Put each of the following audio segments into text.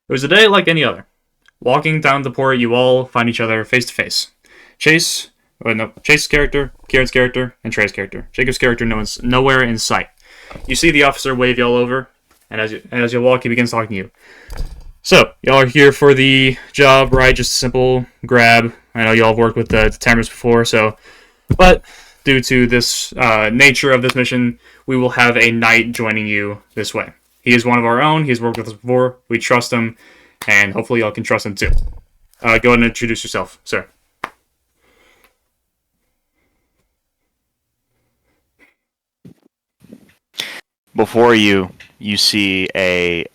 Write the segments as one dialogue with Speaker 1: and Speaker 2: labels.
Speaker 1: It was a day like any other. Walking down the port, you all find each other face to face. Chase's character, Keiran's character, and Trey's character. Jacob's character, no one's nowhere in sight. You see the officer wave y'all over, and as you walk, he begins talking to you. So, y'all are here for the job, right? Just a simple grab. I know y'all have worked with the Tamers before, but due to this nature of this mission, we will have a knight joining you this way. He is one of our own. He's worked with us before. We trust him, and hopefully y'all can trust him too. Go ahead and introduce yourself, sir.
Speaker 2: Before you see a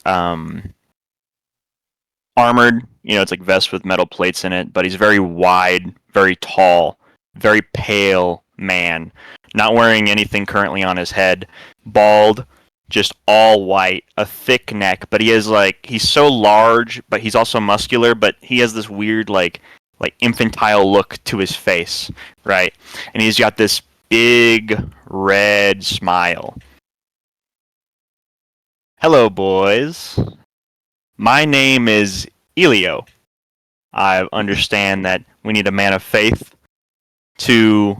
Speaker 2: armored, it's like vest with metal plates in it, but he's very wide, very tall, very pale man, not wearing anything currently on his head, bald, just all white, a thick neck, but he's so large, but he's also muscular, but he has this weird like infantile look to his face, right? And he's got this big red smile. Hello, boys. My name is Elio. I understand that we need a man of faith to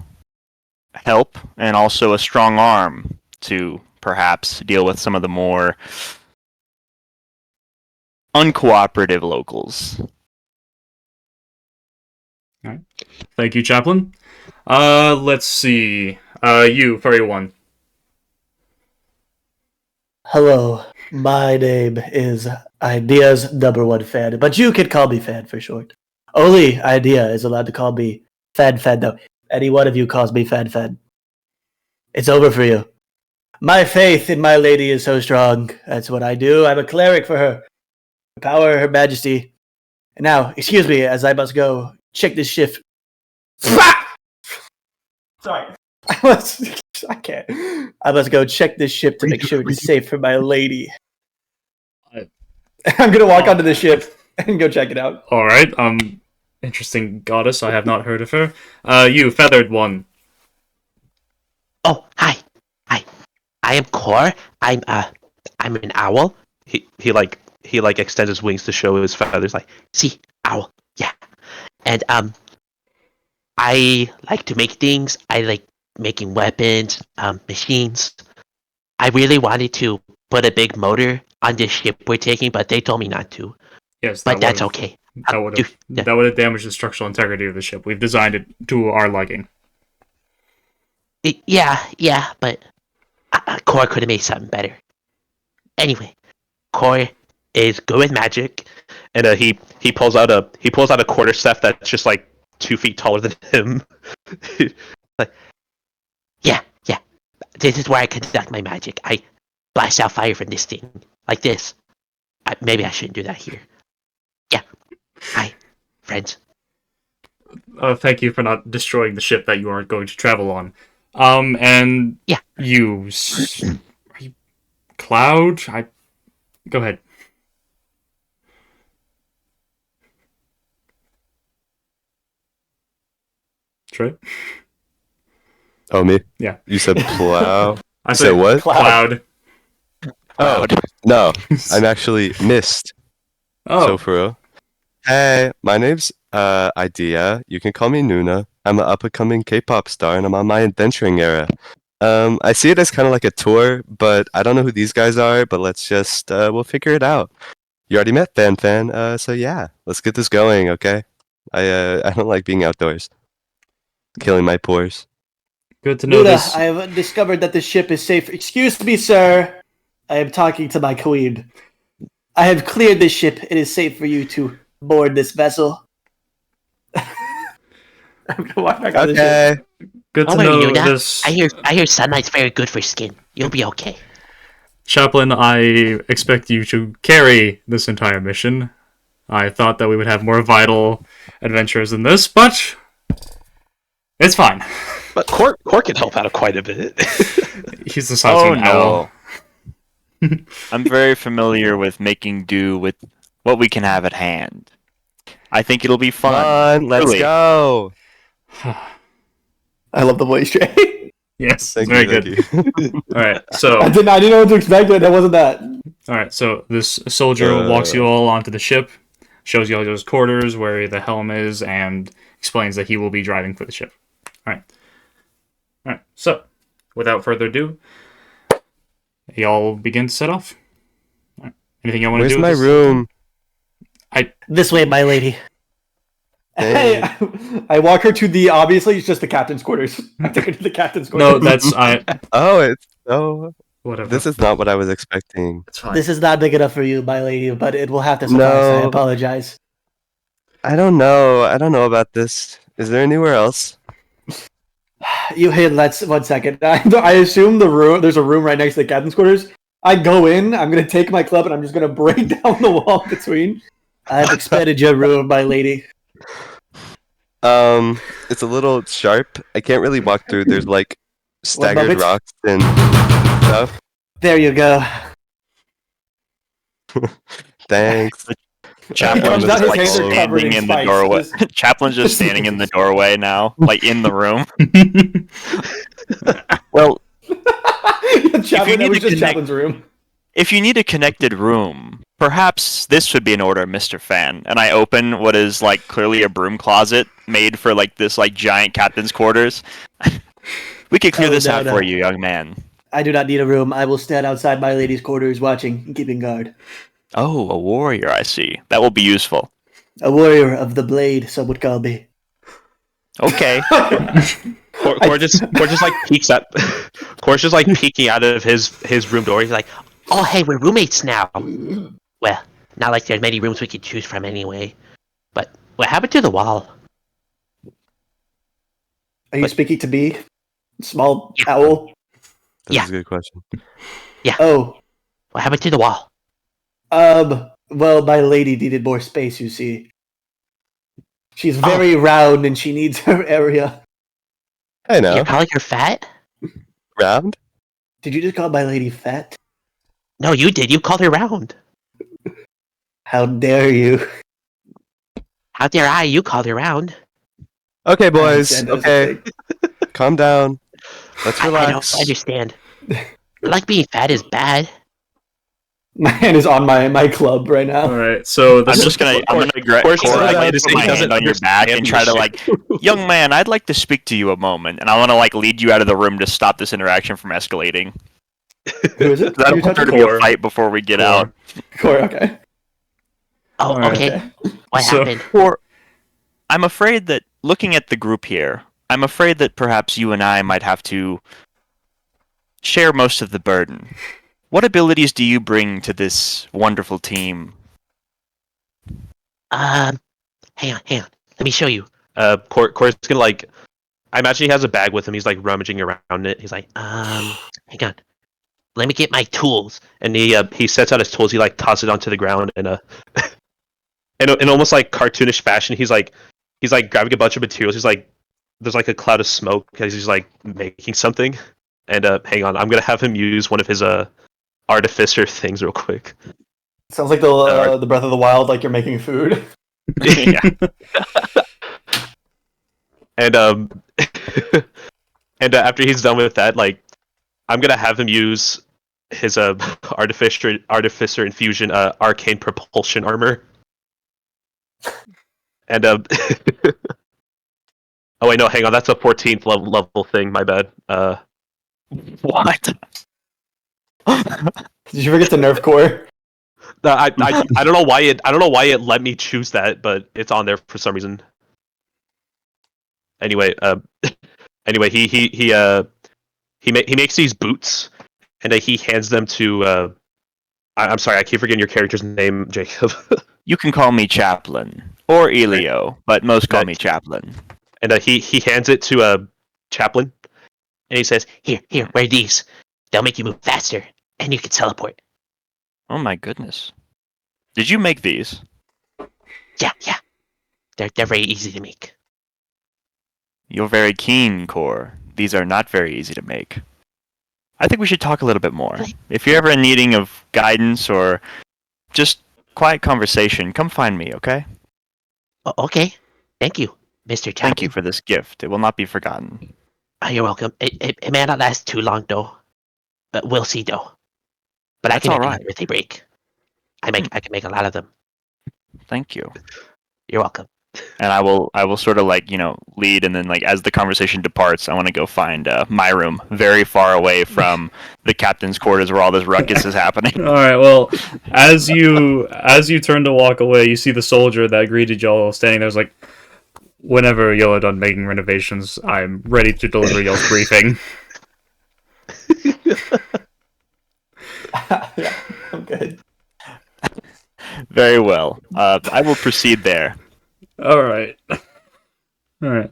Speaker 2: help, and also a strong arm to perhaps deal with some of the more uncooperative locals.
Speaker 1: All right. Thank you, Chaplain. Let's see. You, furry one.
Speaker 3: Hello, my name is Idea's number one fan, but you can call me Fan for short. Only Idea is allowed to call me Fan though. Any one of you calls me Fan. It's over for you. My faith in my lady is so strong. That's what I do. I'm a cleric for her. Power her majesty. And now, excuse me, as I must go check this shift. Sorry. I can't. I must go check this ship to make sure it's safe for my lady. I'm gonna walk onto the ship and go check it out.
Speaker 1: All right. Interesting goddess. I have not heard of her. You, feathered one.
Speaker 4: Oh, hi. I am Core. I'm an owl. He extends his wings to show his feathers. Like, see, owl. Yeah. And I like to make things. I like making weapons, machines. I really wanted to put a big motor on this ship we're taking, but they told me not to.
Speaker 1: Yes,
Speaker 4: but that's okay.
Speaker 1: That would have damaged the structural integrity of the ship. We've designed it to our liking.
Speaker 4: Yeah, but Core could have made something better. Anyway, Core is good with magic, and he pulls out a quarterstaff that's just like 2 feet taller than him. Like, yeah. This is where I conduct my magic. I blast out fire from this thing like this. Maybe I shouldn't do that here. Yeah. Hi, friends.
Speaker 1: Thank you for not destroying the ship that you are going to travel on. And
Speaker 4: yeah,
Speaker 1: you, are you Cloud? Go ahead. Trey?
Speaker 5: Oh, me?
Speaker 1: Yeah.
Speaker 5: You said plow?
Speaker 1: I
Speaker 5: said what?
Speaker 1: Cloud.
Speaker 5: Oh, no. I'm actually Mist.
Speaker 1: Oh.
Speaker 5: So for real. Hey, my name's Idea. You can call me Nuna. I'm an up-and-coming K-pop star, and I'm on my adventuring era. I see it as kind of like a tour, but I don't know who these guys are, but let's just, we'll figure it out. You already met Fan, so yeah, let's get this going, okay? I don't like being outdoors. Killing my pores.
Speaker 1: Good to know
Speaker 3: Nuna,
Speaker 1: this.
Speaker 3: I have discovered that the ship is safe. Excuse me, sir. I am talking to my queen. I have cleared this ship. It is safe for you to board this vessel. I'm gonna walk back on the ship.
Speaker 1: Good to know this.
Speaker 4: I hear sunlight's very good for skin. You'll be okay.
Speaker 1: Chaplain, I expect you to carry this entire mission. I thought that we would have more vital adventures than this, but it's fine.
Speaker 4: But Core can help out quite a bit.
Speaker 1: He's the size of an owl.
Speaker 2: I'm very familiar with making do with what we can have at hand. I think it'll be fun.
Speaker 5: Let's go.
Speaker 3: I love the voice, Trey.
Speaker 1: Yes, very good.
Speaker 5: You.
Speaker 1: All right, so
Speaker 3: I didn't know what to expect, but that wasn't that.
Speaker 1: All right, so this soldier walks you all onto the ship, shows you all his quarters, where the helm is, and explains that he will be driving for the ship. All right. So, without further ado, y'all begin to set off. All right. Anything you want to
Speaker 5: Where's
Speaker 1: do?
Speaker 5: my room?
Speaker 3: This way, my lady.
Speaker 6: Hey, I walk her to the, obviously, it's just the captain's quarters. I take her to the captain's quarters.
Speaker 1: No, that's
Speaker 5: Oh, it's so.
Speaker 1: whatever.
Speaker 5: This is not what I was expecting.
Speaker 1: It's fine.
Speaker 3: This is not big enough for you, my lady, but it will have to suffice. I
Speaker 5: No.
Speaker 3: apologize.
Speaker 5: I don't know. I don't know about this. Is there anywhere else?
Speaker 6: Let's 1 second. I assume there's a room right next to the captain's quarters. I go in, I'm going to take my club, and I'm just going to break down the wall between.
Speaker 3: I've expanded your room, my lady.
Speaker 5: It's a little sharp. I can't really walk through. There's like staggered
Speaker 6: moment?
Speaker 5: rocks and stuff.
Speaker 3: There you go.
Speaker 5: Thanks.
Speaker 2: Chaplain's
Speaker 6: comes
Speaker 2: just
Speaker 6: out,
Speaker 2: like
Speaker 6: his hands are covered
Speaker 2: standing
Speaker 6: in
Speaker 2: in the
Speaker 6: spikes.
Speaker 2: doorway. Chaplain's just standing in the doorway now, like in the room. Well,
Speaker 6: Chaplain,
Speaker 2: need
Speaker 6: that was
Speaker 2: to
Speaker 6: just
Speaker 2: connect-
Speaker 6: Chaplin's room.
Speaker 2: if you need a connected room, perhaps this would be an order, Mr. Fan. And I open what is like clearly a broom closet made for like this like giant captain's quarters. We could clear
Speaker 3: Oh,
Speaker 2: this
Speaker 3: no,
Speaker 2: out
Speaker 3: no.
Speaker 2: for you, young man.
Speaker 3: I do not need a room. I will stand outside my lady's quarters watching and keeping guard.
Speaker 2: Oh, a warrior, I see. That will be useful.
Speaker 3: A warrior of the blade, some would call me.
Speaker 2: Okay.
Speaker 4: Cor just like peeks at. Cor's just like peeking out of his room door. He's like,
Speaker 7: Oh, hey, we're roommates now. Well, not like there's many rooms we could choose from anyway. But what happened to the wall?
Speaker 6: Are you speaking to me? Small
Speaker 7: Yeah.
Speaker 6: owl?
Speaker 5: That's
Speaker 7: Yeah.
Speaker 5: a good question.
Speaker 6: Oh,
Speaker 7: What happened to the wall?
Speaker 6: well, my lady needed more space, you see. She's very round and she needs her area.
Speaker 5: Hey now.
Speaker 7: You're calling her fat?
Speaker 5: Round?
Speaker 6: Did you just call my lady fat?
Speaker 7: No, you did. You called her round.
Speaker 6: How dare you?
Speaker 7: How dare I? You called her round.
Speaker 5: Okay, boys.
Speaker 6: I understand
Speaker 5: Okay.
Speaker 6: those
Speaker 5: Calm down. Let's
Speaker 7: I
Speaker 5: relax.
Speaker 7: don't understand. Like being fat is bad.
Speaker 6: My hand is on my club right now.
Speaker 1: All right, so
Speaker 2: I'm just gonna
Speaker 4: Cor's
Speaker 2: Cor,
Speaker 4: just
Speaker 2: I'd like
Speaker 4: allowed
Speaker 2: to
Speaker 4: to
Speaker 2: put
Speaker 4: say
Speaker 2: my
Speaker 4: he doesn't
Speaker 2: hand on your back and try to like, young man, I'd like to speak to you a moment, and I want to like lead you out of the room to stop this interaction from escalating.
Speaker 6: Who is it?
Speaker 2: 'Cause I
Speaker 6: Who
Speaker 2: don't
Speaker 6: you
Speaker 2: want there
Speaker 6: talking
Speaker 2: to be
Speaker 1: Cor.
Speaker 2: a fight before we get
Speaker 1: Cor.
Speaker 2: out.
Speaker 6: Corey, okay.
Speaker 7: Oh,
Speaker 1: Alright.
Speaker 7: okay. What
Speaker 1: So-
Speaker 7: happened?
Speaker 2: Or, I'm afraid that looking at the group here, I'm afraid that perhaps you and I might have to share most of the burden. What abilities do you bring to this wonderful team?
Speaker 7: Hang on. Let me show you.
Speaker 4: Cor's gonna like. I imagine he has a bag with him. He's like rummaging around it. He's like,
Speaker 7: Hang on. Let me get my tools.
Speaker 4: and he sets out his tools. He like tosses it onto the ground and in almost like cartoonish fashion. He's like grabbing a bunch of materials. He's like, there's like a cloud of smoke because he's like making something. And hang on, I'm gonna have him use one of his artificer things real quick.
Speaker 6: Sounds like the Breath of the Wild, like you're making food.
Speaker 2: Yeah.
Speaker 4: And and after he's done with that, like I'm gonna have him use his artificer infusion arcane propulsion armor. And oh wait, no, hang on, that's a 14th level thing. My bad.
Speaker 2: What?
Speaker 6: Did you forget to nerf core?
Speaker 4: No, I don't know why it let me choose that, but it's on there for some reason. Anyway, he makes these boots, and he hands them to. I'm sorry, I keep forgetting your character's name, Jacob.
Speaker 2: You can call me Chaplain or Elio, but most call me Chaplain.
Speaker 4: And he hands it to Chaplain,
Speaker 7: And he says, Here, wear these. They'll make you move faster. And you can teleport.
Speaker 2: Oh my goodness! Did you make these?
Speaker 7: Yeah. They're very easy to make.
Speaker 2: You're very keen, Cor. These are not very easy to make. I think we should talk a little bit more. If you're ever in needing of guidance or just quiet conversation, come find me, okay?
Speaker 7: Okay. Thank you, Mr. Chaplain.
Speaker 2: Thank you for this gift. It will not be forgotten.
Speaker 7: You're welcome. It may not last too long, though. But we'll see, though. But I
Speaker 2: That's
Speaker 7: can
Speaker 2: all
Speaker 7: make
Speaker 2: right.
Speaker 7: a birthday break. I can make a lot of them.
Speaker 2: Thank you.
Speaker 7: You're welcome.
Speaker 2: And I will sort of like lead, and then like as the conversation departs, I want to go find my room, very far away from the captain's quarters where all this ruckus is happening.
Speaker 1: All right. Well, as you turn to walk away, you see the soldier that greeted y'all standing there. Is like, whenever y'all are done making renovations, I'm ready to deliver y'all's briefing.
Speaker 6: Yeah, I'm good.
Speaker 2: Very well. I will proceed there.
Speaker 1: All right.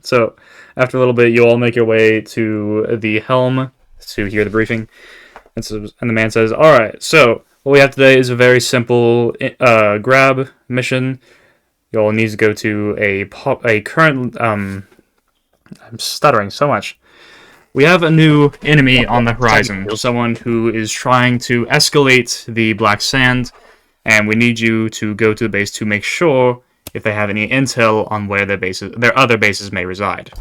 Speaker 1: So after a little bit, you all make your way to the helm to hear the briefing. And the man says, "All right. So what we have today is a very simple grab mission. You all need to go to a current. I'm stuttering so much. We have a new enemy on the horizon. Someone who is trying to escalate the Black Sand, and we need you to go to the base to make sure if they have any intel on where their other bases may reside.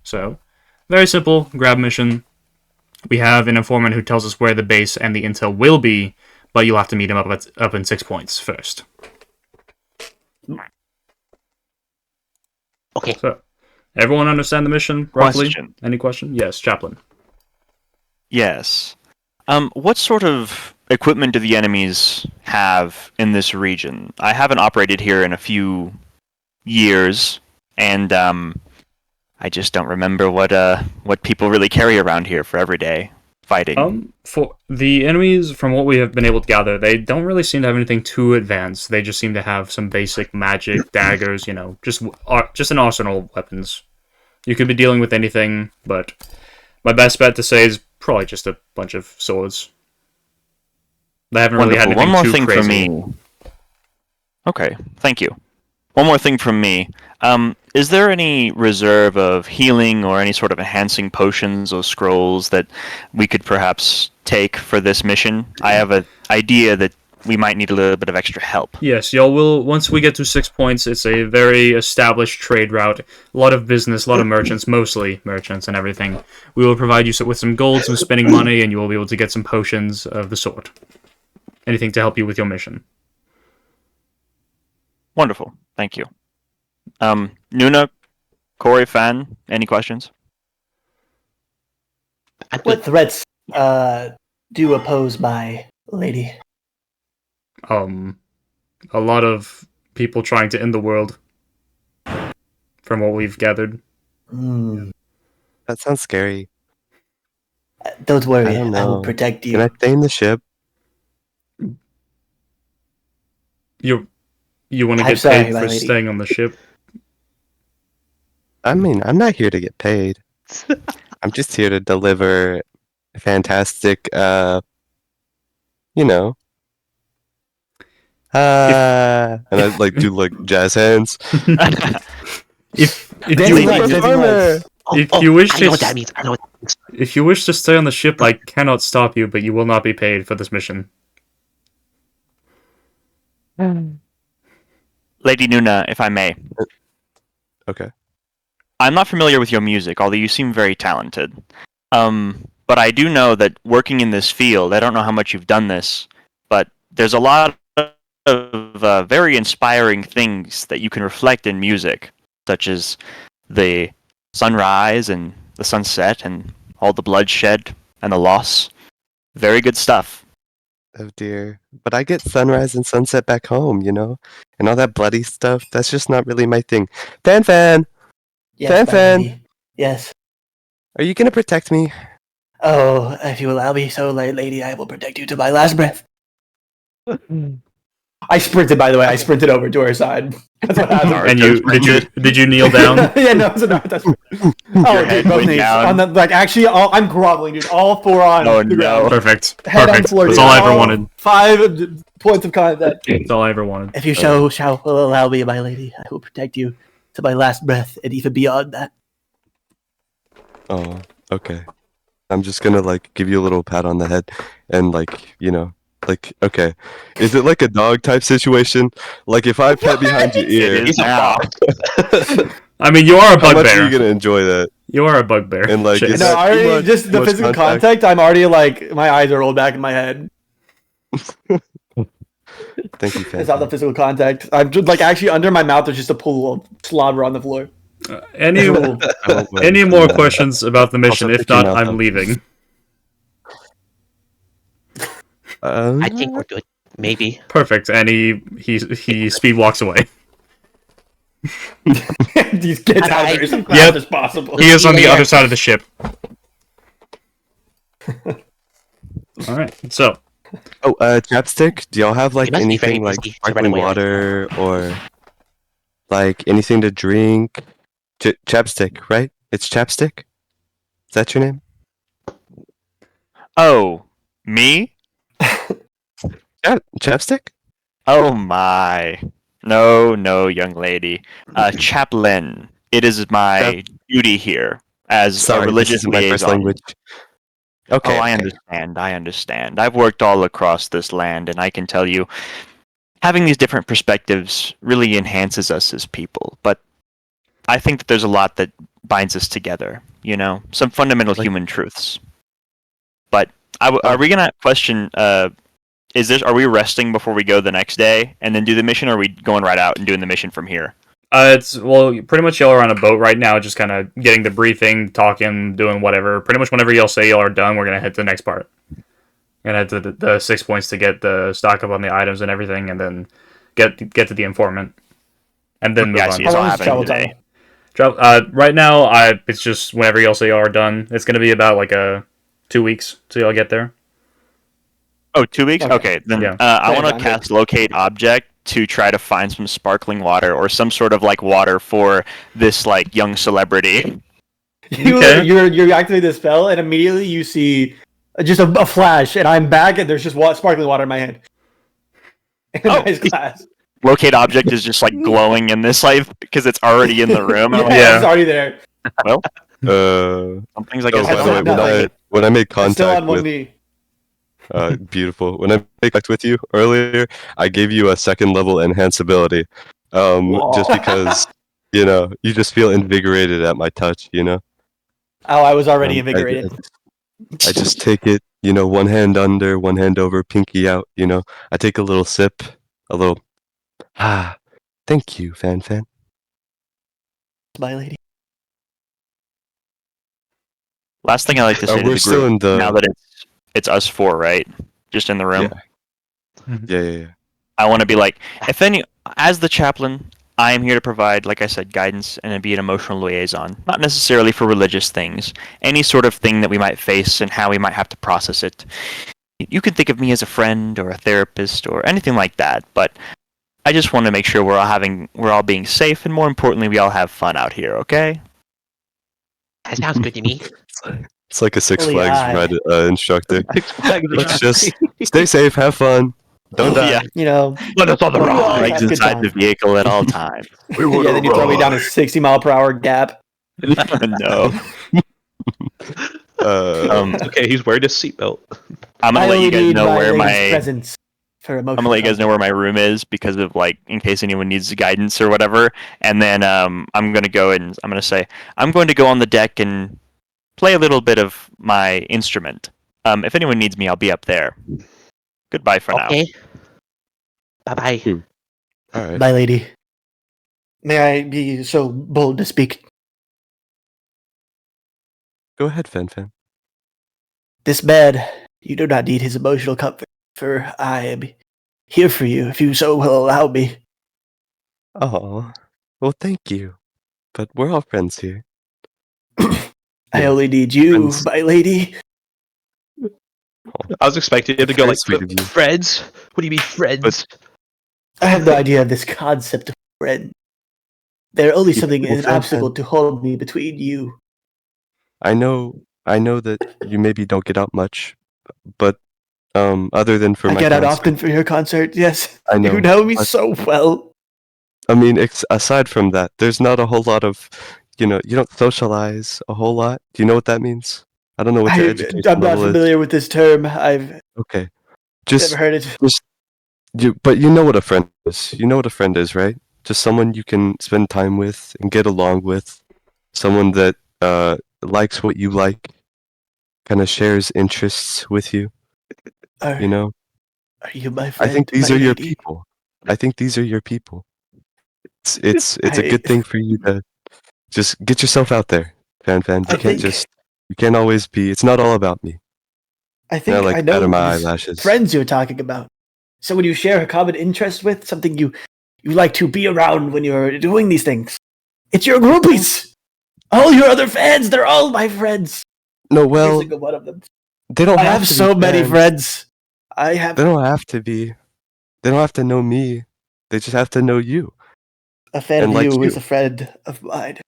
Speaker 1: So, very simple grab mission. We have an informant who tells us where the base and the intel will be, but you'll have to meet him up in 6 points first."
Speaker 7: Okay.
Speaker 1: So, everyone understand the mission roughly?
Speaker 2: Question.
Speaker 1: Any question? Yes, Chaplain.
Speaker 2: Yes. What sort of equipment do the enemies have in this region? I haven't operated here in a few years, and I just don't remember what people really carry around here for everyday fighting.
Speaker 1: For the enemies, from what we have been able to gather, they don't really seem to have anything too advanced. They just seem to have some basic magic, daggers, just an arsenal of weapons. You could be dealing with anything, but my best bet to say is probably just a bunch of swords. They haven't really had anything
Speaker 2: One more
Speaker 1: too
Speaker 2: thing
Speaker 1: crazy.
Speaker 2: from me. Okay, thank you. One more thing from me. Is there any reserve of healing or any sort of enhancing potions or scrolls that we could perhaps take for this mission? I have an idea that we might need a little bit of extra help.
Speaker 1: Yes, y'all will. Once we get to 6 points, it's a very established trade route. A lot of business, a lot of merchants, mostly merchants and everything. We will provide you with some gold, some spending money, and you will be able to get some potions of the sort. Anything to help you with your mission.
Speaker 2: Wonderful. Thank you. Nuna, Corey, Fan, any questions?
Speaker 3: What threats do you oppose, my lady?
Speaker 1: A lot of people trying to end the world, from what we've gathered.
Speaker 5: That sounds scary.
Speaker 3: Don't worry,
Speaker 5: I don't
Speaker 3: I will
Speaker 5: know.
Speaker 3: protect you.
Speaker 5: Can I stay in the ship?
Speaker 1: You want to
Speaker 3: I'm
Speaker 1: get
Speaker 3: sorry,
Speaker 1: paid
Speaker 3: my
Speaker 1: for
Speaker 3: lady.
Speaker 1: staying on the ship?
Speaker 5: I mean, I'm not here to get paid. I'm just here to deliver fantastic, and I like do like jazz hands.
Speaker 1: If
Speaker 3: Dancing
Speaker 1: you
Speaker 3: lights, dancing lights.
Speaker 1: If you wish
Speaker 7: I
Speaker 1: to
Speaker 7: know what that means. I know what that means.
Speaker 1: if you wish to stay on the ship, I cannot stop you, but you will not be paid for this mission.
Speaker 2: Lady Nuna, if I may.
Speaker 5: Okay.
Speaker 2: I'm not familiar with your music, although you seem very talented. But I do know that working in this field, I don't know how much you've done this, but there's a lot of very inspiring things that you can reflect in music, such as the sunrise and the sunset and all the bloodshed and the loss. Very good stuff.
Speaker 5: Oh dear. But I get sunrise and sunset back home, and all that bloody stuff. That's just not really my thing. Fan,
Speaker 3: Yes,
Speaker 5: Fan
Speaker 3: my
Speaker 5: Fan.
Speaker 3: lady. Yes.
Speaker 5: are you gonna protect me?
Speaker 3: Oh, if you allow me so, lady, I will protect you to my last breath.
Speaker 6: I sprinted, by the way. I sprinted over to her side. That's what happened.
Speaker 1: And did you kneel down?
Speaker 6: Yeah, no, it's not. That's... Oh,
Speaker 2: head
Speaker 6: dude, both
Speaker 2: went
Speaker 6: knees.
Speaker 2: down.
Speaker 6: Actually, I'm groveling, dude. All four on
Speaker 2: Oh,
Speaker 6: the
Speaker 2: no.
Speaker 6: ground.
Speaker 1: Perfect.
Speaker 6: Head on
Speaker 1: Perfect.
Speaker 6: floor,
Speaker 1: That's
Speaker 6: dude.
Speaker 1: all I ever wanted.
Speaker 6: 5 points of contact.
Speaker 1: That's all I ever wanted.
Speaker 3: If you shall allow me, my lady, I will protect you to my last breath and even beyond that.
Speaker 5: Oh, okay. I'm just gonna give you a little pat on the head and okay. Is it like a dog type situation? Like if I pet behind your ear,
Speaker 2: It is now.
Speaker 1: I mean, you are a
Speaker 5: how much are
Speaker 1: bugbear.
Speaker 5: you gonna enjoy that?
Speaker 1: You are a bugbear.
Speaker 5: And, like,
Speaker 1: Chase.
Speaker 5: is
Speaker 6: No,
Speaker 5: that
Speaker 6: I
Speaker 5: too
Speaker 6: already
Speaker 5: much-
Speaker 6: just
Speaker 5: too
Speaker 6: the
Speaker 5: much
Speaker 6: physical
Speaker 5: contact?
Speaker 6: contact. I'm already my eyes are rolled back in my head.
Speaker 5: Thank you, Fan.
Speaker 6: It's not the physical contact. I'm just like actually under my mouth. There's just a pool of slobber on the floor.
Speaker 1: Any
Speaker 5: I won't worry.
Speaker 1: any more questions about the mission?
Speaker 5: Also
Speaker 1: If
Speaker 5: pick your
Speaker 1: not,
Speaker 5: mouth
Speaker 1: I'm
Speaker 5: up.
Speaker 1: leaving.
Speaker 7: I think we're good. Maybe.
Speaker 1: Perfect. And he speed walks away.
Speaker 6: These kids out there as fast
Speaker 1: Yep.
Speaker 6: as possible.
Speaker 1: He is on the
Speaker 7: Yeah.
Speaker 1: other side of the ship. All right. So
Speaker 5: Oh, chapstick. Do y'all have like
Speaker 7: You must be very
Speaker 5: anything like
Speaker 7: busy to run
Speaker 5: sparkling
Speaker 7: away like
Speaker 5: water or like anything to drink? Chapstick, right? It's chapstick. Is that your name?
Speaker 2: Oh, me?
Speaker 5: Yeah, chapstick.
Speaker 2: Oh my. No, young lady. Chaplain. It is my duty here as a
Speaker 5: Sorry, this
Speaker 2: religious
Speaker 5: isn't my first
Speaker 2: liaison.
Speaker 5: language. Okay.
Speaker 2: Oh, I understand. I've worked all across this land, and I can tell you, having these different perspectives really enhances us as people. But I think that there's a lot that binds us together. You know, some fundamental human truths. But are we gonna question? Are we resting before we go the next day and then do the mission, or are we going right out and doing the mission from here?
Speaker 1: it's pretty much y'all are on a boat right now, just kind of getting the briefing, talking, doing whatever. Pretty much whenever y'all say y'all are done, we're gonna head to the next part. Gonna head to the 6 points to get the stock up on the items and everything, and then get to the informant, and then move
Speaker 2: Yeah, I
Speaker 1: on.
Speaker 2: see.
Speaker 6: How
Speaker 2: It's all
Speaker 6: long is
Speaker 2: happening
Speaker 6: travel
Speaker 2: today.
Speaker 6: time?
Speaker 1: Right now, it's just whenever y'all say y'all are done. It's gonna be about like 2 weeks till y'all get there.
Speaker 2: Oh, 2 weeks?
Speaker 6: Okay.
Speaker 2: Okay, then
Speaker 1: Yeah.
Speaker 2: I
Speaker 6: Yeah,
Speaker 2: want to
Speaker 6: I'm
Speaker 2: cast Locate Object to try to find some sparkling water or some sort of like water for this like young celebrity.
Speaker 1: Okay.
Speaker 6: You activate the spell, and immediately you see just a flash, and I'm back, and there's just sparkling water in my hand. In a
Speaker 2: Oh.
Speaker 6: nice glass.
Speaker 2: Locate Object is just like glowing in this life because it's already in the room. I'm like,
Speaker 1: Yeah.
Speaker 6: It's already there.
Speaker 2: well,
Speaker 5: Uh,
Speaker 2: some things I
Speaker 5: oh,
Speaker 2: guess
Speaker 5: by
Speaker 2: I
Speaker 5: the way,
Speaker 2: don't have.
Speaker 5: when I made
Speaker 6: I'm still
Speaker 5: contact
Speaker 6: on one
Speaker 5: with
Speaker 6: knee.
Speaker 5: beautiful. When I made contact with you earlier, I gave you a second level enhanceability. Just because you just feel invigorated at my touch.
Speaker 6: Oh, I was already
Speaker 5: I
Speaker 6: invigorated.
Speaker 5: just take it. One hand under, one hand over, pinky out. I take a little sip, a little. Thank you, Fan.
Speaker 3: My lady.
Speaker 2: Last thing I like to say to
Speaker 5: We're
Speaker 2: the
Speaker 5: still
Speaker 2: group
Speaker 5: in the.
Speaker 2: now that it's us four, right? Just in the room.
Speaker 5: Yeah.
Speaker 2: I want to be like, as the chaplain, I am here to provide, like I said, guidance and be an emotional liaison. Not necessarily for religious things. Any sort of thing that we might face and how we might have to process it. You could think of me as a friend or a therapist or anything like that, but I just want to make sure we're all being safe, and more importantly, we all have fun out here. Okay?
Speaker 7: That sounds good to me.
Speaker 5: It's like a Six
Speaker 3: Holy
Speaker 5: Flags
Speaker 3: eye.
Speaker 5: ride instructor. Let's just stay safe, have fun, don't die.
Speaker 2: Yeah.
Speaker 3: You know,
Speaker 4: Let us on the
Speaker 3: we
Speaker 4: ride.
Speaker 3: always
Speaker 2: Legs
Speaker 3: have a good
Speaker 2: inside the
Speaker 3: time.
Speaker 2: vehicle at all times.
Speaker 6: Yeah, then you throw me down a 60-mile-per-hour gap.
Speaker 2: No.
Speaker 4: Okay, he's wearing his seatbelt.
Speaker 2: I'm gonna
Speaker 3: I
Speaker 2: let you
Speaker 3: only
Speaker 2: guys
Speaker 3: need
Speaker 2: know
Speaker 3: my
Speaker 2: where
Speaker 3: lady's
Speaker 2: my
Speaker 3: presence for emotional.
Speaker 2: I'm gonna let you guys know where my room is because of in case anyone needs guidance or whatever. And then I'm gonna go and I'm going to go on the deck and play a little bit of my instrument. If anyone needs me, I'll be up there. Goodbye for now.
Speaker 7: Okay. Bye bye.
Speaker 5: All right.
Speaker 3: My lady.
Speaker 6: May I be so bold to speak?
Speaker 5: Go ahead, Fan.
Speaker 3: This man, you do not need his emotional comfort, for I am here for you if you so will allow me.
Speaker 5: Oh, well, thank you. But we're all friends here.
Speaker 3: I only need you,
Speaker 5: Friends.
Speaker 3: my lady.
Speaker 4: I was expecting him to go
Speaker 5: Very
Speaker 4: like,
Speaker 5: sweet of you.
Speaker 4: friends? What do you mean friends?
Speaker 3: I have no idea of this concept of friend. They're only something
Speaker 5: Well,
Speaker 3: an
Speaker 5: friend,
Speaker 3: obstacle to hold me between you.
Speaker 5: I know that you maybe don't get out much, but other than for
Speaker 3: I
Speaker 5: my
Speaker 3: get out
Speaker 5: concert,
Speaker 3: often for your concert, yes.
Speaker 5: I know,
Speaker 3: You know me
Speaker 5: but-
Speaker 3: so well.
Speaker 5: I mean, aside from that, there's not a whole lot of, you don't socialize a whole lot. Do you know what that means? I don't know what your education
Speaker 3: I'm not
Speaker 5: level is.
Speaker 3: familiar with this term. I've
Speaker 5: Okay, just
Speaker 3: never heard it.
Speaker 5: but you know what a friend is. You know what a friend is, right? Just someone you can spend time with and get along with. Someone that likes what you like, kind of shares interests with you.
Speaker 3: Are,
Speaker 5: You know.
Speaker 3: Are you my friend?
Speaker 5: I think these
Speaker 3: my
Speaker 5: are your
Speaker 3: lady?
Speaker 5: people. I think these are your people. It's a good thing for you to just get yourself out there, Fan. You can't always be. It's not all about me.
Speaker 3: I
Speaker 5: And I
Speaker 3: think
Speaker 5: like
Speaker 3: I
Speaker 5: to patter
Speaker 3: know
Speaker 5: my
Speaker 3: these
Speaker 5: eyelashes.
Speaker 3: friends you're talking about. Someone you share a common interest with, something you like to be around when you're doing these things. It's your groupies. All your other fans, they're all my friends.
Speaker 5: No,
Speaker 3: Every
Speaker 5: well,
Speaker 3: single one of them.
Speaker 5: they don't
Speaker 3: I
Speaker 5: have
Speaker 3: have
Speaker 5: to
Speaker 3: so
Speaker 5: be
Speaker 3: many
Speaker 5: fans.
Speaker 3: friends. I have
Speaker 5: They don't have to be. They don't have to know me. They just have to know you.
Speaker 3: a fan
Speaker 5: and
Speaker 3: of
Speaker 5: like
Speaker 3: you who's
Speaker 5: you.
Speaker 3: a friend of mine.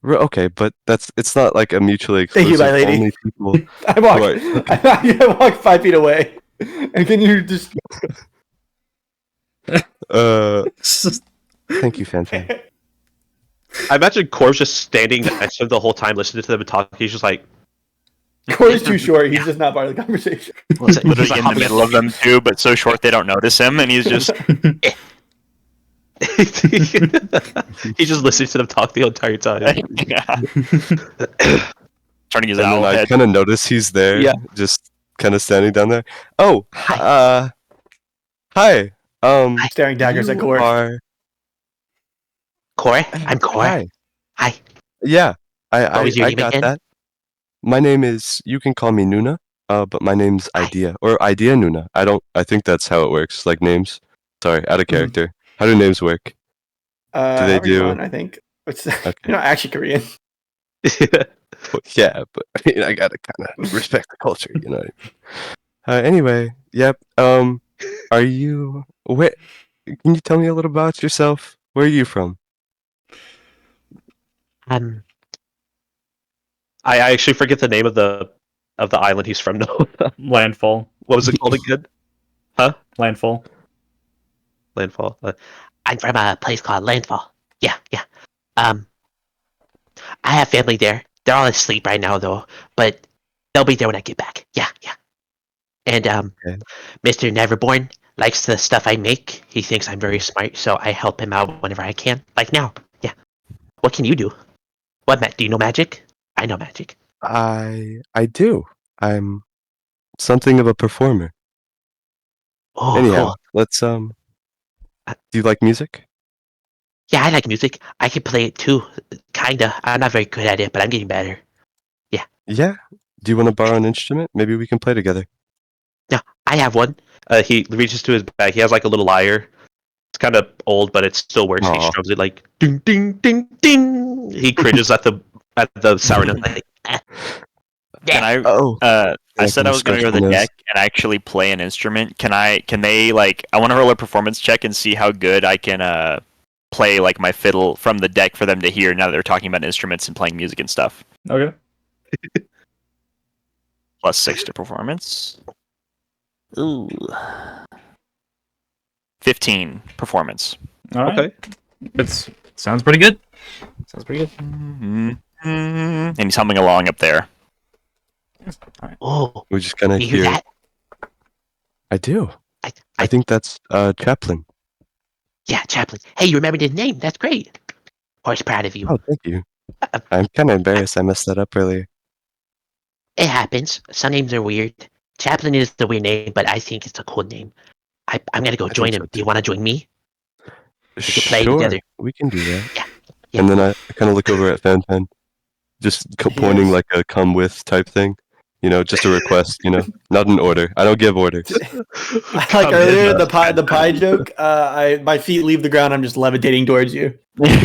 Speaker 5: Okay, but it's not like a mutually
Speaker 3: Thank you, my
Speaker 5: exclusive.
Speaker 3: lady.
Speaker 5: Only people.
Speaker 3: I walk.
Speaker 5: Right.
Speaker 3: I walk 5 feet away. And can you just?
Speaker 5: Thank you, Fan.
Speaker 4: I imagine Cor's just standing next to him the whole time, listening to them talk. He's just like,
Speaker 3: Corey's too short. He's just not part of the conversation.
Speaker 4: he's
Speaker 2: Literally
Speaker 4: like
Speaker 2: in the
Speaker 4: hopping
Speaker 2: middle of them too, but so short they don't notice him, and he's just
Speaker 4: He's just listening to them talk the entire time.
Speaker 2: turning his
Speaker 5: And then
Speaker 2: owl
Speaker 5: I
Speaker 2: head.
Speaker 5: kind of notice he's there,
Speaker 4: Yeah.
Speaker 5: just kind of standing down there. Oh,
Speaker 7: Hi.
Speaker 5: hi.
Speaker 3: Staring daggers at
Speaker 5: you
Speaker 3: Corey.
Speaker 5: are-
Speaker 7: Cor? I'm Cor.
Speaker 5: Hi.
Speaker 7: Hi.
Speaker 5: Yeah,
Speaker 7: What was your
Speaker 5: I
Speaker 7: name
Speaker 5: got
Speaker 7: again?
Speaker 5: that. My name is. You can call me Nuna. But my name's
Speaker 7: Hi.
Speaker 5: Idea or Idea Nuna. I think that's how it works. Like names. Sorry, out of character. How do names work? Do they
Speaker 3: However you
Speaker 5: do?
Speaker 3: want, I think. It's
Speaker 5: Okay.
Speaker 3: you're not actually Korean.
Speaker 5: Well, yeah, but I mean, I gotta kind of respect the culture, you know. Anyway, yep. Are you? Where? Can you tell me a little about yourself? Where are you from?
Speaker 4: I actually forget the name of the island he's from. No,
Speaker 1: Landfall.
Speaker 4: what was it called again?
Speaker 1: Landfall.
Speaker 4: Landfall.
Speaker 7: I'm from a place called Landfall. Yeah. I have family there. They're all asleep right now, though, but they'll be there when I get back. Yeah. And
Speaker 5: Okay.
Speaker 7: Mr. Neverborn likes the stuff I make. He thinks I'm very smart, so I help him out whenever I can. Like now. Yeah. What can you do? Do you know magic? I know magic.
Speaker 5: I do. I'm something of a performer.
Speaker 7: Oh,
Speaker 5: Anyhow,
Speaker 7: cool.
Speaker 5: let's Do you like music?
Speaker 7: Yeah, I like music. I can play it too. Kinda. I'm not very good at it, but I'm getting better.
Speaker 5: Yeah. Do you want to borrow an instrument? Maybe we can play together.
Speaker 7: No, I have one.
Speaker 4: He reaches to his bag. He has like a little lyre. It's kind of old, but it still works. He
Speaker 5: Aw.
Speaker 4: strums it like ding ding ding ding. He cringes at the sourness. Like,
Speaker 2: Can I?
Speaker 5: Oh.
Speaker 2: I said I was going to go to the deck and actually play an instrument. Can they like? I want to roll a performance check and see how good I can play like my fiddle from the deck for them to hear. Now that they're talking about instruments and playing music and stuff.
Speaker 1: Okay.
Speaker 2: +6 to performance. Ooh. 15 performance.
Speaker 1: All right.
Speaker 4: okay.
Speaker 1: It's sounds pretty good. Sounds pretty good.
Speaker 2: And he's humming along up there.
Speaker 7: Oh,
Speaker 5: We just kind of
Speaker 7: you hear
Speaker 5: hear.
Speaker 7: that?
Speaker 5: I do.
Speaker 7: I
Speaker 5: I think that's Chaplain.
Speaker 7: Yeah, Chaplain. Hey, you remembered his name. That's great. Course, proud of you.
Speaker 5: Oh, thank you. I'm kind of embarrassed. I messed that up earlier.
Speaker 7: It happens. Some names are weird. Chaplain is the weird name, but I think it's a cool name. I'm gonna go
Speaker 5: I
Speaker 7: join
Speaker 5: think
Speaker 7: him.
Speaker 5: so,
Speaker 7: Do you
Speaker 5: too.
Speaker 7: want to join me? could play
Speaker 5: Sure,
Speaker 7: together.
Speaker 5: we can do that.
Speaker 7: Yeah.
Speaker 5: And then I kind of look over at Fan, just pointing
Speaker 3: Yes.
Speaker 5: like a come with type thing. You know, just a request. You know, not an order. I don't give orders.
Speaker 3: Like
Speaker 4: Come
Speaker 3: earlier,
Speaker 4: in,
Speaker 3: the pie joke. My feet leave the ground. I'm just levitating towards you.
Speaker 7: Coming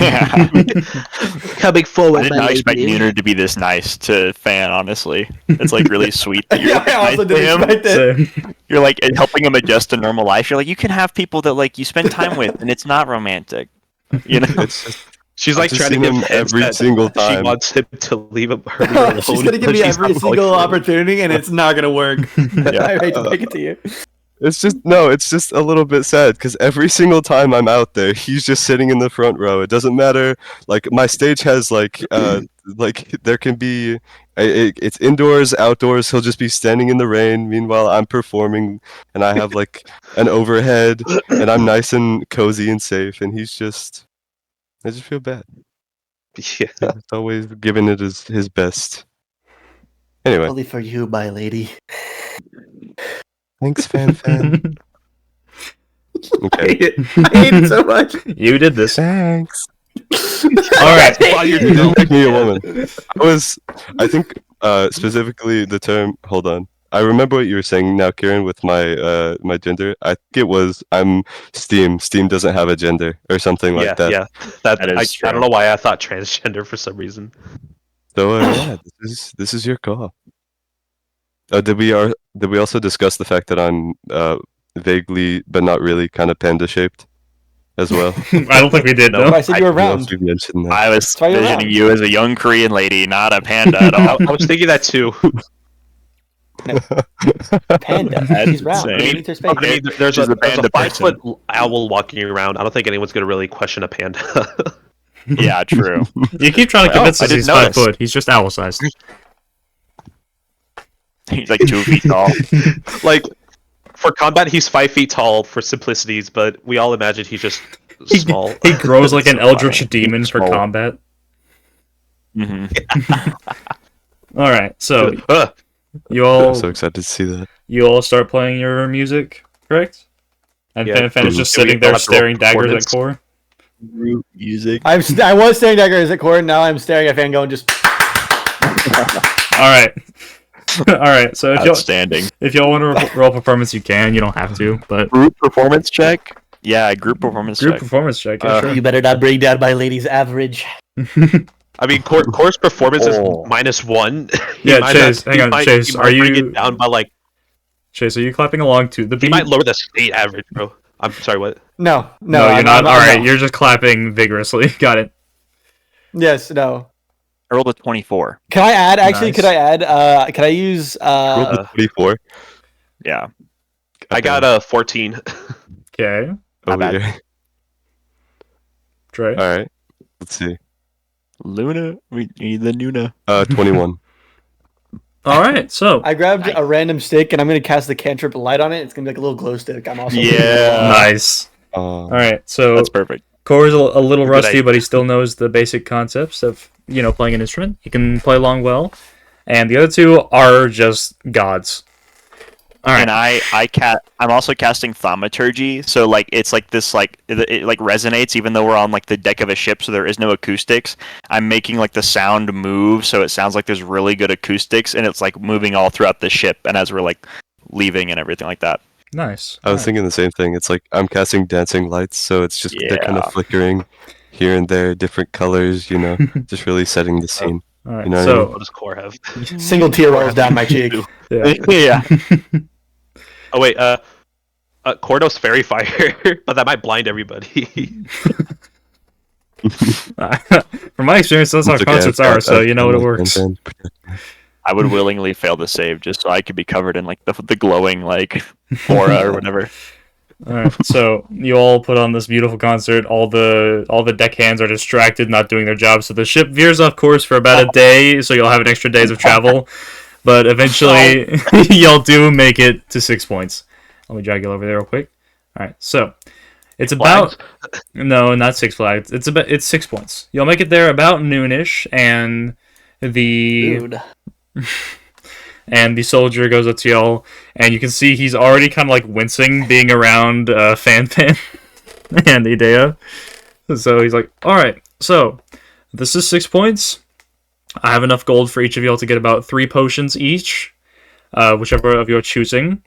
Speaker 2: I
Speaker 7: forward,
Speaker 2: did
Speaker 7: my
Speaker 2: not expect
Speaker 7: lady.
Speaker 2: Nuna to be this nice to Fan, honestly. It's like really sweet that you're
Speaker 3: Yeah,
Speaker 2: like,
Speaker 3: I also
Speaker 2: nice to
Speaker 3: didn't
Speaker 2: him.
Speaker 3: expect it.
Speaker 1: So,
Speaker 2: You're like helping him adjust to normal life. You're like, you can have people that like you spend time with and it's not romantic. You know?
Speaker 5: It's just
Speaker 4: She's
Speaker 5: I've
Speaker 4: like
Speaker 5: just
Speaker 4: trying to
Speaker 5: seen
Speaker 4: give
Speaker 5: him
Speaker 4: hints
Speaker 5: every
Speaker 4: that
Speaker 5: single
Speaker 4: She
Speaker 5: time.
Speaker 4: wants him to leave her alone.
Speaker 3: She's gonna give
Speaker 4: but
Speaker 3: me
Speaker 4: she's
Speaker 3: every
Speaker 4: not going
Speaker 3: single
Speaker 4: to.
Speaker 3: opportunity, and it's not gonna work. I hate to
Speaker 5: Uh,
Speaker 3: break it to you.
Speaker 5: It's just a little bit sad because every single time I'm out there, he's just sitting in the front row. It doesn't matter. Like my stage has like there can be it's indoors, outdoors. He'll just be standing in the rain. Meanwhile, I'm performing and I have like an overhead and I'm nice and cozy and safe. And he's just I just feel bad.
Speaker 4: Yeah.
Speaker 5: He's always giving it his best. Anyway,
Speaker 3: Only for you, my lady.
Speaker 5: thanks, Fan. Okay.
Speaker 6: I hate it so much.
Speaker 1: You did this.
Speaker 5: Thanks.
Speaker 1: All right.
Speaker 5: You didn't make me a woman. I think specifically the term. Hold on. I remember what you were saying now, Keiran, with my gender. I think it was I'm Steam. Steam doesn't have a gender or something like that.
Speaker 4: Yeah.
Speaker 2: That is
Speaker 4: I don't
Speaker 2: true.
Speaker 4: know why I thought transgender for some reason.
Speaker 5: So yeah, this is your call. Did we also discuss the fact that I'm vaguely but not really kind of panda shaped as well?
Speaker 1: I don't think we did,
Speaker 4: No,
Speaker 1: though.
Speaker 6: I said you were
Speaker 5: Who else
Speaker 6: round.
Speaker 5: we mentioned that?
Speaker 2: I was
Speaker 6: why you're
Speaker 2: envisioning
Speaker 6: round.
Speaker 2: you as a young Korean lady, not a panda at all.
Speaker 4: I was thinking that too.
Speaker 6: Panda.
Speaker 2: That's
Speaker 6: She's round.
Speaker 2: insane.
Speaker 6: Beneath her space.
Speaker 4: I mean, there's
Speaker 2: She's
Speaker 4: a
Speaker 2: a panda
Speaker 4: 5-foot owl walking around. I don't think anyone's gonna really question a panda.
Speaker 2: Yeah, true.
Speaker 1: You keep trying to
Speaker 2: Oh,
Speaker 1: convince
Speaker 2: I
Speaker 1: us
Speaker 2: didn't
Speaker 1: he's 5
Speaker 2: notice.
Speaker 1: foot. He's just owl sized.
Speaker 2: He's like 2 feet tall.
Speaker 4: Like for combat, he's 5 feet tall for simplicities, but we all imagine he's just small.
Speaker 1: He grows like an
Speaker 2: So
Speaker 1: eldritch
Speaker 2: funny.
Speaker 1: demon for
Speaker 2: Small.
Speaker 1: combat.
Speaker 2: hmm
Speaker 1: All right, so
Speaker 4: Ugh.
Speaker 1: you
Speaker 5: I'm
Speaker 1: all
Speaker 5: so excited to see that.
Speaker 1: start playing your music, correct? And
Speaker 4: Yeah.
Speaker 1: Fan is just
Speaker 4: Do we
Speaker 1: sitting
Speaker 4: all
Speaker 1: there
Speaker 4: have to roll
Speaker 1: staring daggers at
Speaker 4: performance?
Speaker 1: Core.
Speaker 2: Music.
Speaker 6: I was staring at daggers at Core, now I'm staring at Fan going just.
Speaker 1: All right, all right. So
Speaker 2: Outstanding.
Speaker 1: if y'all want to roll performance, you can. You don't have to, but
Speaker 2: Group performance check. Yeah, group performance
Speaker 1: group
Speaker 2: check.
Speaker 1: performance check. Yeah, sure.
Speaker 3: You better not bring down my lady's average.
Speaker 4: I mean, Core's performance is
Speaker 2: Oh.
Speaker 4: -1. He
Speaker 1: Yeah,
Speaker 4: might
Speaker 1: Chase,
Speaker 4: not-
Speaker 1: hang
Speaker 4: he
Speaker 1: on,
Speaker 4: might-
Speaker 1: Chase,
Speaker 4: he
Speaker 1: are
Speaker 4: might bring
Speaker 1: you-
Speaker 4: it down by like?
Speaker 1: Chase, are you clapping along to the
Speaker 4: He
Speaker 1: beat?
Speaker 4: might lower the state average, bro. I'm sorry. What?
Speaker 6: No,
Speaker 1: No, you're
Speaker 6: I'm
Speaker 1: not. All right,
Speaker 6: no.
Speaker 1: you're just clapping vigorously. Got it.
Speaker 6: Yes, no.
Speaker 2: I rolled a 24.
Speaker 6: Can I add? Actually,
Speaker 1: Nice.
Speaker 6: could I add? Can I use?
Speaker 5: Rolled a 24
Speaker 2: Yeah.
Speaker 4: I got a 14.
Speaker 1: Okay,
Speaker 2: Not bad.
Speaker 5: over here.
Speaker 1: Trey.
Speaker 5: All right. Let's see.
Speaker 2: Luna. We need the Nuna.
Speaker 5: 21.
Speaker 1: All right, so
Speaker 6: I grabbed a random stick and I'm gonna cast the cantrip light on it. It's gonna be like a little glow stick. I'm also
Speaker 2: Yeah.
Speaker 1: nice. All right, so
Speaker 2: That's perfect.
Speaker 1: Core's a little
Speaker 4: Good
Speaker 1: rusty,
Speaker 4: idea.
Speaker 1: but he still knows the basic concepts of playing an instrument. He can play along well, and the other two are just gods. All right,
Speaker 2: And I'm also casting thaumaturgy, so like it's like this like it like resonates even though we're on like the deck of a ship, so there is no acoustics. I'm making like the sound move, so it sounds like there's really good acoustics, and it's like moving all throughout the ship, and as we're like leaving and everything like that.
Speaker 1: nice.
Speaker 5: I was thinking the same thing. It's like I'm casting dancing lights, so it's just they're kind
Speaker 2: Yeah.
Speaker 5: of flickering here and there, different colors, just really setting the scene.
Speaker 1: All right,
Speaker 5: You know what I
Speaker 1: so
Speaker 4: What does Core have?
Speaker 6: single tear rolls down my cheek.
Speaker 1: yeah.
Speaker 2: Yeah.
Speaker 4: Oh wait, Core knows fairy fire, but that might blind everybody.
Speaker 1: From my experience, that's how
Speaker 5: It's okay,
Speaker 1: concerts
Speaker 5: I've
Speaker 1: are.
Speaker 5: got-
Speaker 1: So
Speaker 5: I've
Speaker 1: you know
Speaker 5: got
Speaker 1: what it
Speaker 5: my
Speaker 1: works.
Speaker 5: bandana.
Speaker 2: I would willingly fail the save just so I could be covered in like the glowing like aura or whatever.
Speaker 1: All right, so you all put on this beautiful concert. All the deckhands are distracted, not doing their job. So the ship veers off course for about a day. So you'll have an extra days of travel, but eventually y'all do make it to 6 points. Let me drag you over there real quick. All right, so it's about no, not 6 flags. It's 6 points. You'll make it there about noonish, and the
Speaker 3: Dude.
Speaker 1: and the soldier goes up to y'all, and you can see he's already kind of like wincing being around Fan and Idea. So he's like, all right, so this is 6 points. I have enough gold for each of y'all to get about 3 potions each, whichever of you're choosing.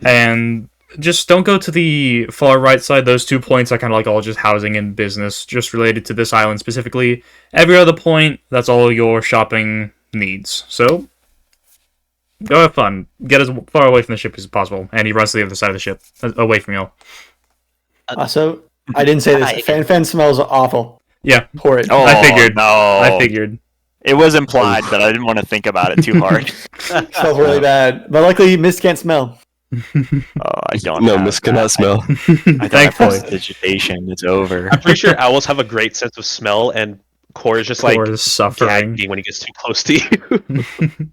Speaker 1: And just don't go to the far right side. Those 2 points are kind of like all just housing and business, just related to this island specifically. Every other point, that's all your shopping needs. So go have fun. Get as far away from the ship as possible. And he runs to the other side of the ship, away from y'all.
Speaker 6: Also, I didn't say this. Fan smells awful.
Speaker 1: Yeah,
Speaker 6: Horrid.
Speaker 2: Oh,
Speaker 1: I figured.
Speaker 2: No.
Speaker 1: I figured.
Speaker 2: It was implied, but I didn't want to think about it too hard.
Speaker 6: Smells really bad. But luckily, Mist can't smell.
Speaker 2: Oh, I don't.
Speaker 5: No,
Speaker 2: have
Speaker 5: Miss
Speaker 2: that.
Speaker 5: cannot smell.
Speaker 2: I don't have
Speaker 1: Thankfully.
Speaker 2: prestidigitation. It's over.
Speaker 4: I'm pretty sure owls have a great sense of smell, and Core is just like
Speaker 1: Core is suffering.
Speaker 4: gagging when he gets too close to you.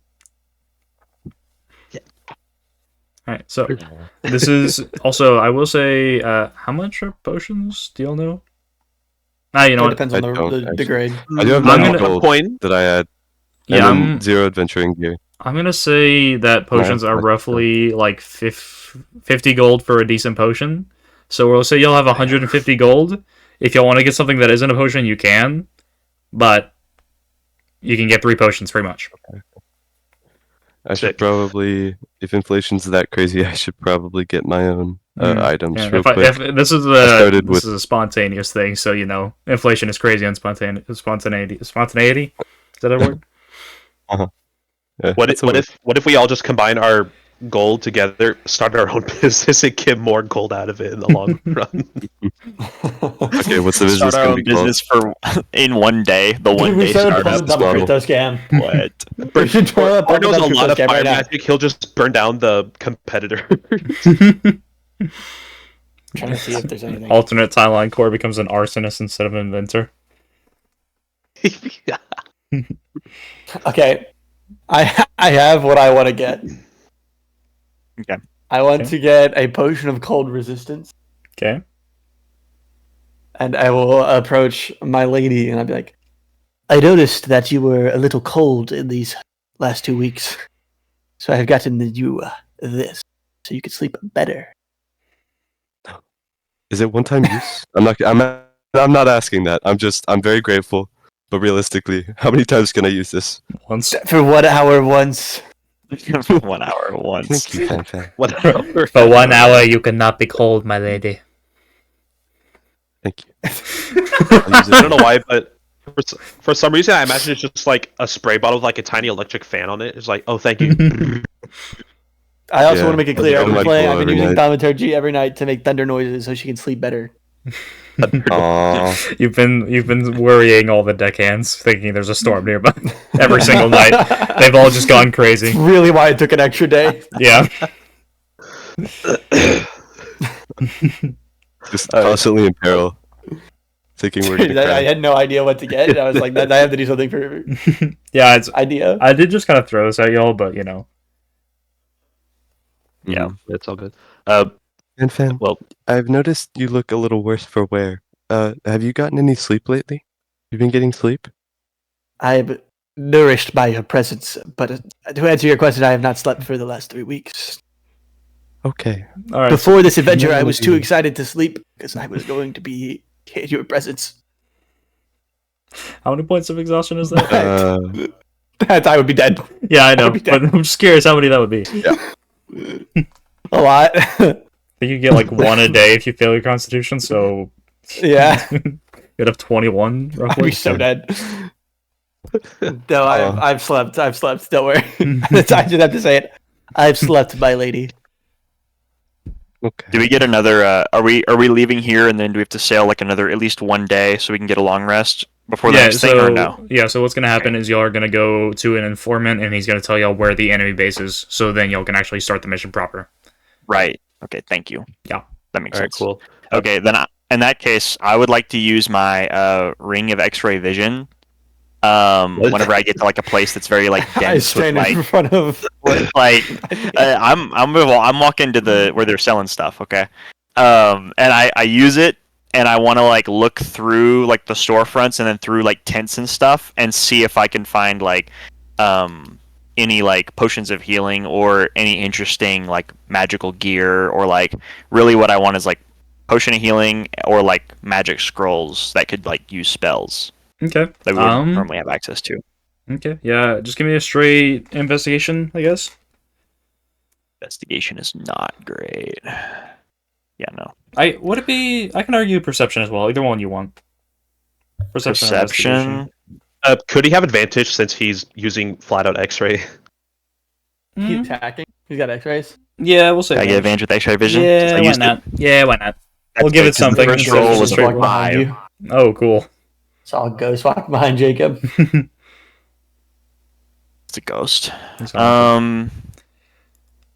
Speaker 1: Alright, so this is also, I will say, how much are potions? Do y'all know? You know
Speaker 6: It
Speaker 1: what?
Speaker 6: depends on
Speaker 5: I don't,
Speaker 6: the
Speaker 5: actually.
Speaker 6: grade.
Speaker 5: I do have
Speaker 1: I'm
Speaker 5: 90
Speaker 1: gonna-
Speaker 5: gold
Speaker 4: Point.
Speaker 5: that I had,
Speaker 1: Yeah,
Speaker 5: and then
Speaker 1: I'm
Speaker 5: 0 adventuring gear.
Speaker 1: gonna say that potions are
Speaker 5: that's
Speaker 1: roughly like 50 gold for a decent potion. So we'll say you'll have 150 gold. If y'all want to get something that isn't a potion, you can, but you can get 3 potions pretty much.
Speaker 5: I should probably, if inflation's that crazy, I should probably get my own items
Speaker 1: Yeah,
Speaker 5: real quick.
Speaker 1: this is a spontaneous thing, so inflation is crazy on spontaneity. Spontaneity? Is that a word?
Speaker 5: Yeah,
Speaker 4: What if we all just combine our gold together, start our own business, and get more gold out of it in the long run?
Speaker 5: Okay, what's the business
Speaker 2: Start our
Speaker 5: gonna
Speaker 2: own
Speaker 5: be called?
Speaker 2: business for in one day. The one
Speaker 3: we
Speaker 2: day
Speaker 3: started
Speaker 2: startup.
Speaker 3: pulling double
Speaker 5: model.
Speaker 3: crypto scam.
Speaker 2: What?
Speaker 3: We should try
Speaker 4: Or knows a
Speaker 3: crypto
Speaker 4: lot of
Speaker 3: scam
Speaker 4: fire
Speaker 3: right now.
Speaker 4: magic. He'll just burn down the competitor.
Speaker 3: Trying to see if there's anything.
Speaker 1: Alternate timeline, Core becomes an arsonist instead of an inventor.
Speaker 3: Okay, I have what I want to get.
Speaker 2: Okay.
Speaker 3: I want
Speaker 1: Okay.
Speaker 3: to get a potion of cold resistance,
Speaker 1: Okay.
Speaker 3: and I will approach my lady, and I'll be like, "I noticed that you were a little cold in these last 2 weeks, so I have gotten you this, so you could sleep better."
Speaker 5: Is it one-time use? I'm not asking that. I'm very grateful. But realistically, how many times can I use this?
Speaker 1: Once.
Speaker 3: For 1 hour once.
Speaker 2: 1 hour once.
Speaker 5: Thank you, Fan.
Speaker 4: Whatever.
Speaker 1: For 1 hour, you cannot be cold, my lady.
Speaker 5: Thank you.
Speaker 4: I don't know why, but for some reason, I imagine it's just like a spray bottle with like a tiny electric fan on it. It's like, oh, thank you.
Speaker 3: I also
Speaker 5: Yeah,
Speaker 3: want to make it clear,
Speaker 5: I'll
Speaker 3: I've
Speaker 5: like
Speaker 3: been
Speaker 5: glow every
Speaker 3: using
Speaker 5: night.
Speaker 3: thaumaturgy every night to make thunder noises so she can sleep better.
Speaker 5: Aww.
Speaker 1: You've been worrying all the deckhands, thinking there's a storm nearby every single night. They've all just gone crazy.
Speaker 3: That's really why it took an extra day.
Speaker 1: Yeah.
Speaker 5: Just constantly in peril. Thinking we're gonna
Speaker 3: I
Speaker 5: crash.
Speaker 3: had no idea what to get. And I was like, I have to do something for
Speaker 1: Yeah,
Speaker 3: idea.
Speaker 1: I did just kind of throw this at y'all, but
Speaker 4: Yeah, it's all good.
Speaker 5: And Fan,
Speaker 4: Well,
Speaker 5: I've noticed you look a little worse for wear. Have you gotten any sleep lately? You've been getting sleep?
Speaker 3: I'm nourished by your presence, but to answer your question, I have not slept for the last 3 weeks.
Speaker 5: Okay.
Speaker 1: all right.
Speaker 3: Before this adventure, I
Speaker 5: no,
Speaker 3: was too
Speaker 5: you-
Speaker 3: excited to sleep because I was going to be in your presence.
Speaker 1: How many points of exhaustion is that?
Speaker 3: That I would be dead.
Speaker 1: Yeah, I know,
Speaker 3: be
Speaker 1: but I'm just curious how many that would be.
Speaker 3: A lot.
Speaker 1: I think you get like 1 a day if you fail your constitution, so
Speaker 3: Yeah,
Speaker 1: you'd have 21
Speaker 3: I'd
Speaker 1: roughly.
Speaker 3: be so dead. No, I've slept. I've slept. Don't worry. I just have to say it. I've slept, my lady.
Speaker 5: Okay.
Speaker 2: Do we get another? Are we leaving here and then do we have to sail like another at least 1 day so we can get a long rest before the next thing or no?
Speaker 1: Yeah, so what's gonna happen is y'all are gonna go to an informant and he's gonna tell y'all where the enemy base is, so then y'all can actually start the mission proper.
Speaker 2: Right. Okay. Thank you.
Speaker 1: Yeah.
Speaker 2: That makes
Speaker 4: all right,
Speaker 2: sense.
Speaker 4: cool.
Speaker 2: Okay. Then in that case, I would like to use my ring of X-ray vision. Whenever I get to like a place that's very like
Speaker 3: I
Speaker 2: dense with
Speaker 3: stand in
Speaker 2: like
Speaker 3: front of.
Speaker 2: I'm walking to where they're selling stuff, okay? And I use it and I want to like look through like the storefronts and then through like tents and stuff and see if I can find like any like potions of healing or any interesting like magical gear, or like really what I want is like potion of healing or like magic scrolls that could like use spells
Speaker 1: Okay.
Speaker 2: that we wouldn't normally have access to.
Speaker 1: Okay. Yeah, just give me a straight investigation, I guess.
Speaker 2: Investigation is not great. Yeah, no.
Speaker 1: Would it be? I can argue perception as well. Either one you want. Perception. or investigation.
Speaker 4: Could he have advantage since he's using flat out X-ray?
Speaker 3: He's attacking. He's got X-rays.
Speaker 1: Yeah, we'll say.
Speaker 2: I get advantage with X-ray vision.
Speaker 1: Yeah,
Speaker 2: I
Speaker 1: why
Speaker 2: used it.
Speaker 1: not? Yeah, why not? We'll give it something.
Speaker 2: First
Speaker 1: instead of
Speaker 2: roll
Speaker 1: just
Speaker 2: was
Speaker 1: a straight
Speaker 2: a
Speaker 1: roll.
Speaker 3: behind
Speaker 2: 5.
Speaker 3: you.
Speaker 1: Oh, cool.
Speaker 3: So I'll go swap behind Jacob.
Speaker 2: It's a ghost.
Speaker 1: That's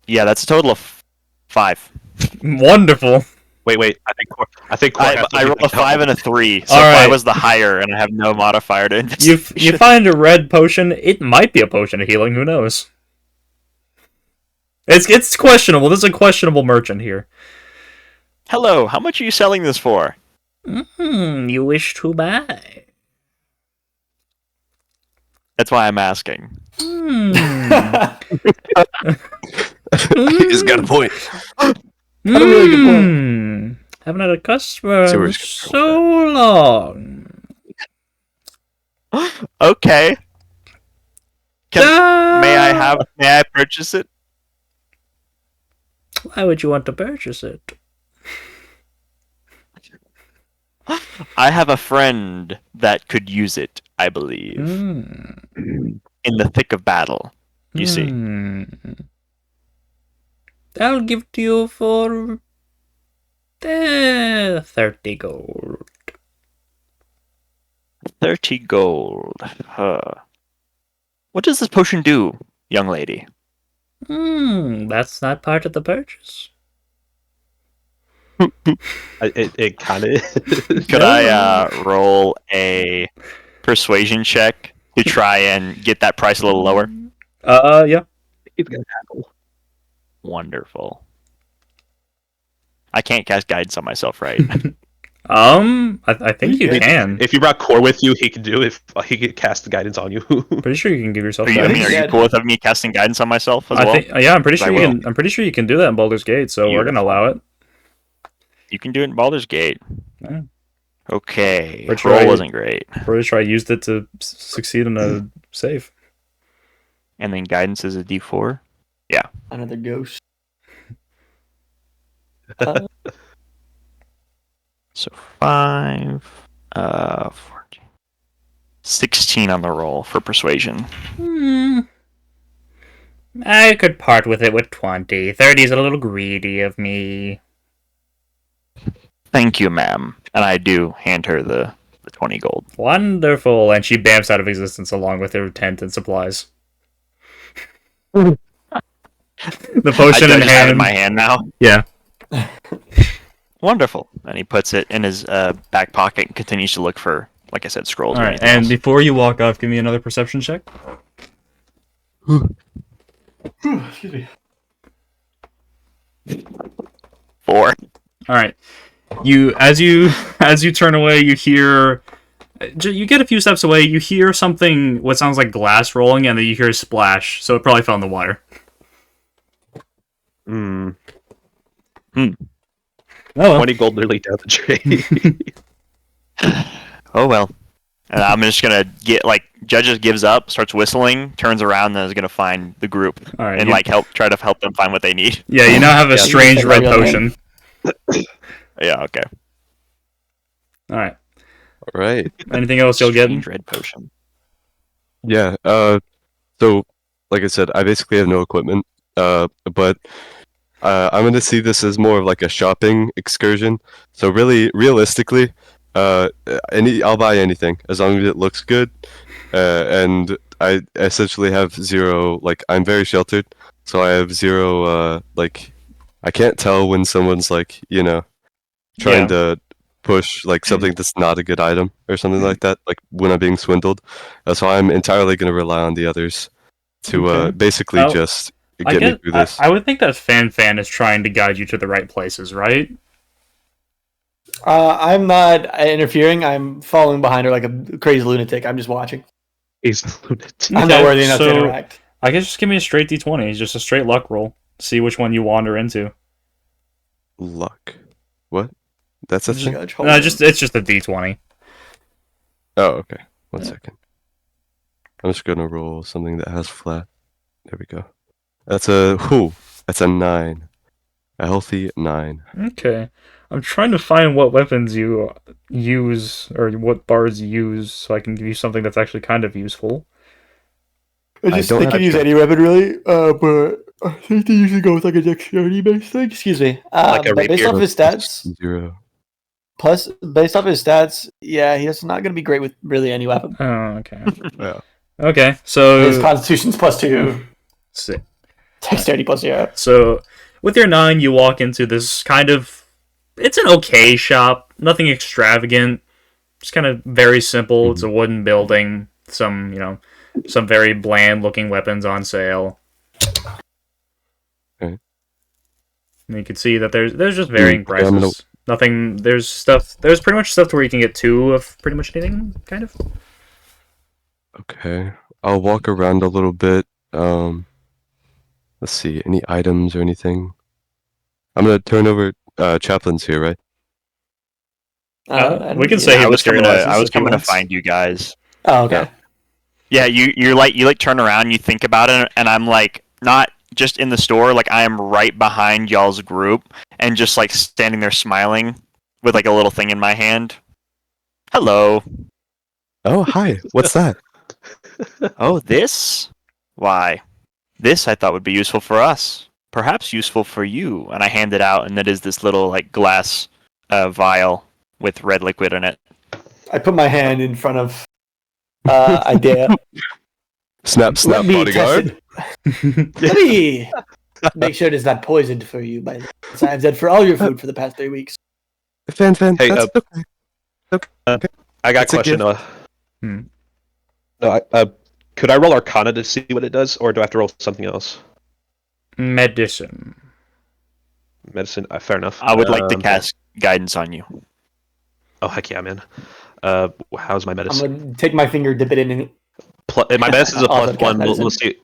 Speaker 2: Yeah, that's a total of 5.
Speaker 1: Wonderful.
Speaker 4: Wait. I think Core has
Speaker 2: I rolled a 5 and a 3, so
Speaker 1: All
Speaker 2: 5
Speaker 1: right.
Speaker 2: was the higher, and I have no modifier to
Speaker 1: You
Speaker 2: investigation.
Speaker 1: find a red potion. It might be a potion of healing. Who knows? It's questionable. There's a questionable merchant here.
Speaker 2: Hello, how much are you selling this for?
Speaker 1: You wish to buy?
Speaker 2: That's why I'm asking.
Speaker 5: He's got a point.
Speaker 3: a really good point.
Speaker 1: Haven't had a customer
Speaker 5: So we're
Speaker 1: in
Speaker 5: just gonna
Speaker 1: so long.
Speaker 2: Okay. May
Speaker 1: Ah!
Speaker 2: I purchase it?
Speaker 1: Why would you want to purchase it?
Speaker 2: I have a friend that could use it, I believe.
Speaker 1: Hmm.
Speaker 2: In the thick of battle, you see.
Speaker 1: I'll give it to you for 30 gold.
Speaker 2: 30 gold. What does this potion do, young lady?
Speaker 1: That's not part of the purchase.
Speaker 4: It kind of.
Speaker 2: Could I roll a persuasion check to try and get that price a little lower?
Speaker 1: Yeah.
Speaker 4: He's gonna tackle.
Speaker 2: Wonderful. I can't cast guidance on myself, right?
Speaker 1: I think you can.
Speaker 4: If you brought Core with you, he could do it. He could cast the guidance on you.
Speaker 1: Pretty sure you can give yourself
Speaker 2: Are you,
Speaker 1: guidance.
Speaker 2: are you cool with me casting guidance on myself as
Speaker 1: I
Speaker 2: well?
Speaker 1: think, yeah, I'm pretty
Speaker 2: I
Speaker 1: sure you
Speaker 2: will.
Speaker 1: can. I'm pretty sure you can do that in Baldur's Gate. So we're gonna
Speaker 2: Beautiful.
Speaker 1: allow it.
Speaker 2: You can do it in Baldur's Gate.
Speaker 1: Yeah.
Speaker 2: Okay.
Speaker 1: Which
Speaker 2: Roll
Speaker 1: I-
Speaker 2: wasn't great.
Speaker 1: Pretty sure I used it to succeed in a save.
Speaker 2: And then guidance is a D4.
Speaker 6: Another ghost.
Speaker 2: So 5, 14, 16 on the roll for persuasion.
Speaker 1: I could part with it with 20. 30 is a little greedy of me.
Speaker 2: Thank you, ma'am. And I do hand her the 20 gold.
Speaker 1: Wonderful. And she bamps out of existence along with her tent and supplies. The potion
Speaker 2: I
Speaker 1: in
Speaker 2: just have it in
Speaker 1: hand.
Speaker 2: my hand now.
Speaker 1: Yeah.
Speaker 2: Wonderful. And he puts it in his back pocket and continues to look for, like I said, scrolls.
Speaker 1: All
Speaker 2: or
Speaker 1: right.
Speaker 2: anything
Speaker 1: And
Speaker 2: else.
Speaker 1: before you walk off, give me another perception check.
Speaker 6: Excuse me.
Speaker 2: 4.
Speaker 1: All right. As you turn away, you hear. You get a few steps away. You hear something. What sounds like glass rolling, and then you hear a splash. So it probably fell in the water. Oh, well.
Speaker 4: 20 gold nearly down the drain.
Speaker 2: Oh, well. And I'm just going to get, Judges gives up, starts whistling, turns around, and is going to find the group.
Speaker 1: All right.
Speaker 2: And, try to help them find what they need.
Speaker 1: Yeah, you now have a
Speaker 4: Yeah,
Speaker 1: strange
Speaker 6: you
Speaker 1: red
Speaker 6: can take my
Speaker 1: potion.
Speaker 2: Yeah, okay.
Speaker 1: All right.
Speaker 5: All right.
Speaker 1: Anything else you'll get?
Speaker 2: Strange red potion.
Speaker 5: Yeah. So, like I said, I basically have no equipment. But I'm gonna see this as more of like a shopping excursion. So really, realistically, I'll buy anything as long as it looks good. And I essentially have zero. Like I'm very sheltered, so I have zero. I can't tell when someone's trying to push something that's not a good item or something like that, like when I'm being swindled. So I'm entirely going to rely on the others to
Speaker 1: Okay.
Speaker 5: basically
Speaker 1: Well,
Speaker 5: just get me through this.
Speaker 1: I would think that Fan is trying to guide you to the right places, right?
Speaker 6: I'm not interfering. I'm following behind her like a crazy lunatic. I'm just watching.
Speaker 4: He's lunatic.
Speaker 6: I'm not
Speaker 1: Okay,
Speaker 6: worthy enough to
Speaker 1: so-
Speaker 6: interact.
Speaker 1: I guess just give me a straight d20, just a straight luck roll. See which one you wander into.
Speaker 5: Luck. What? That's a thing?
Speaker 6: Judge, hold
Speaker 1: No,
Speaker 6: on.
Speaker 1: it's just a d20.
Speaker 5: Oh, okay. 1 second. I'm just gonna roll something that has flat. There we go. That's a 9. A healthy 9.
Speaker 1: Okay. I'm trying to find what weapons you use or what bards use so I can give you something that's actually kind of useful.
Speaker 6: I just
Speaker 5: don't
Speaker 6: think you
Speaker 5: have
Speaker 6: can use
Speaker 5: to-
Speaker 6: any weapon really, but I think they usually go with like a dexterity based thing. Excuse me.
Speaker 4: Like a
Speaker 6: But based
Speaker 4: rapier?
Speaker 6: off his stats,
Speaker 5: 0.
Speaker 6: based off his stats, yeah, he's not going to be great with really any weapon.
Speaker 1: Oh, okay.
Speaker 5: Yeah.
Speaker 1: Okay,
Speaker 6: His
Speaker 1: so
Speaker 6: Constitution's +2,
Speaker 1: si-
Speaker 6: Dexterity +0.
Speaker 1: so with your 9, you walk into this kind of it's an okay shop, nothing extravagant, just kind of very simple. It's a wooden building, some very bland looking weapons on sale.
Speaker 5: Okay.
Speaker 1: And you can see that there's just varying
Speaker 5: Yeah, I'm
Speaker 1: prices. Nothing. There's pretty much stuff to where you can get 2 of pretty much anything, kind of.
Speaker 5: Okay. I'll walk around a little bit. Let's see. Any items or anything? I'm gonna turn over. Chaplain's here, right?
Speaker 1: We can say
Speaker 2: I
Speaker 1: he
Speaker 2: was coming
Speaker 1: materializes if he
Speaker 2: to
Speaker 1: wants.
Speaker 2: find you guys.
Speaker 3: Oh, okay.
Speaker 2: Yeah, you like turn around, you think about it, and I'm like not just in the store, like I am right behind y'all's group, and just like standing there smiling with like a little thing in my hand. Hello.
Speaker 5: Oh, hi. What's that?
Speaker 2: Oh, this? Why, this I thought would be useful for us. Perhaps useful for you. And I hand it out, and it is this little like glass vial with red liquid in it.
Speaker 6: I put my hand in front of Idea.
Speaker 5: Snap, snap,
Speaker 6: Let me
Speaker 5: bodyguard.
Speaker 6: test it. Let me make sure it is not poisoned for you. By I've said for all your food for the past 3 weeks.
Speaker 5: Fan,
Speaker 4: Hey,
Speaker 5: that's okay.
Speaker 4: I got a
Speaker 5: It's a
Speaker 4: question.
Speaker 5: gift.
Speaker 4: Could I roll Arcana to see what it does, or do I have to roll something else?
Speaker 1: Medicine.
Speaker 4: Medicine. Fair enough.
Speaker 2: I would like to cast guidance on you.
Speaker 4: Oh heck yeah, man. How's my
Speaker 6: I'm
Speaker 4: medicine?
Speaker 6: gonna take my finger, dip it in, and
Speaker 4: My medicine is a
Speaker 6: Also
Speaker 4: plus 1.
Speaker 6: medicine.
Speaker 4: We'll see.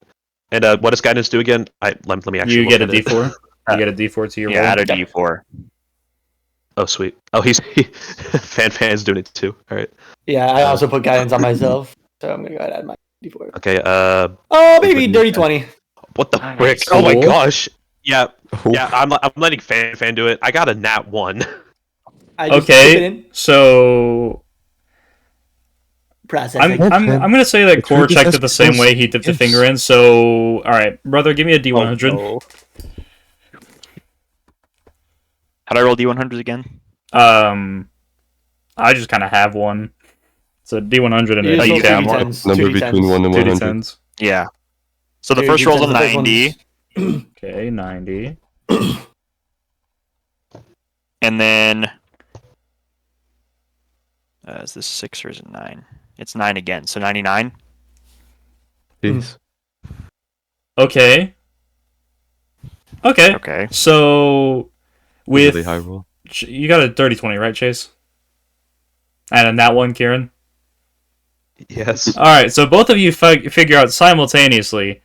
Speaker 4: And what does guidance do again? Let me actually.
Speaker 1: You
Speaker 4: look
Speaker 1: get a
Speaker 4: at it.
Speaker 1: D4. You get a D4 to your
Speaker 2: Yeah,
Speaker 1: roll.
Speaker 2: add a D4.
Speaker 4: Oh sweet. Oh, Fan's doing it too. All right.
Speaker 6: yeah, I also put guidance on myself, so I'm gonna go ahead and add my D4.
Speaker 4: Okay.
Speaker 6: Oh, maybe dirty 20.
Speaker 4: What the
Speaker 2: Nice.
Speaker 4: frick? Oh my
Speaker 1: Cool.
Speaker 4: gosh. Yeah. Yeah. I'm letting Fan do it. I got a nat 1.
Speaker 6: I just dip it
Speaker 1: Okay,
Speaker 6: in,
Speaker 1: so
Speaker 6: processing.
Speaker 1: I'm gonna say that
Speaker 5: It's
Speaker 1: Core
Speaker 5: really
Speaker 1: checked
Speaker 5: just
Speaker 1: it the same way he dipped the
Speaker 5: gifts.
Speaker 1: finger in. So, all right, brother, give me a D100.
Speaker 2: Oh, no. How do I roll D100s again?
Speaker 1: I just kind of have one. It's a D100 and
Speaker 6: You
Speaker 1: a
Speaker 6: just
Speaker 2: you
Speaker 6: roll
Speaker 2: got
Speaker 6: 2d10s,
Speaker 2: one.
Speaker 5: Number
Speaker 6: 2d10s.
Speaker 5: between 1 and 100.
Speaker 1: 2d10s.
Speaker 2: Yeah. So the
Speaker 6: Two
Speaker 2: first roll's a
Speaker 6: D10s, the first
Speaker 2: 90,
Speaker 6: one's-
Speaker 1: Okay, 90.
Speaker 2: and then is this 6 or is it 9? It's 9 again, so 99.
Speaker 5: Jeez.
Speaker 1: Okay. Okay.
Speaker 2: Okay.
Speaker 1: So with
Speaker 5: Really high roll.
Speaker 1: you got a dirty 20, right, Chase? And in that one, Keiran.
Speaker 4: Yes.
Speaker 1: All right. So both of you figure out simultaneously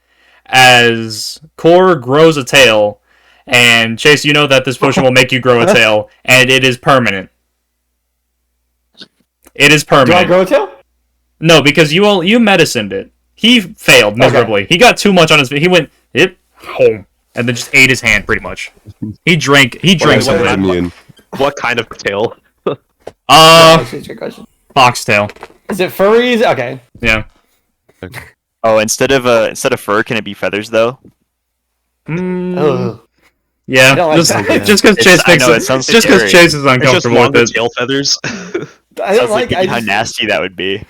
Speaker 1: as Core grows a tail, and Chase, you know that this potion will make you grow a tail, and it is permanent. It is
Speaker 6: Do I
Speaker 1: permanent.
Speaker 6: grow a tail?
Speaker 1: No, because you medicined it. He failed miserably. He got too much on his. He went home and then just ate his hand pretty much. He drank. He drank
Speaker 4: wait,
Speaker 1: some of
Speaker 4: wait,
Speaker 1: that.
Speaker 5: Immune.
Speaker 4: What kind of tail?
Speaker 6: Actually, it's a good question.
Speaker 1: Foxtail.
Speaker 6: Is it furries? Okay.
Speaker 1: Yeah.
Speaker 2: Oh, instead of fur, can it be feathers though?
Speaker 6: Oh.
Speaker 1: Yeah.
Speaker 6: I don't like
Speaker 1: Just
Speaker 6: that.
Speaker 1: just because Chase
Speaker 2: I
Speaker 1: thinks
Speaker 2: know, it sounds
Speaker 1: just because
Speaker 2: scary.
Speaker 1: Chase is
Speaker 4: It's just
Speaker 1: uncomfortable
Speaker 4: longer
Speaker 1: with it.
Speaker 4: tail feathers.
Speaker 6: I
Speaker 2: I
Speaker 6: don't
Speaker 2: was
Speaker 6: like.
Speaker 2: thinking
Speaker 6: I
Speaker 2: how
Speaker 6: just,
Speaker 2: nasty that would be.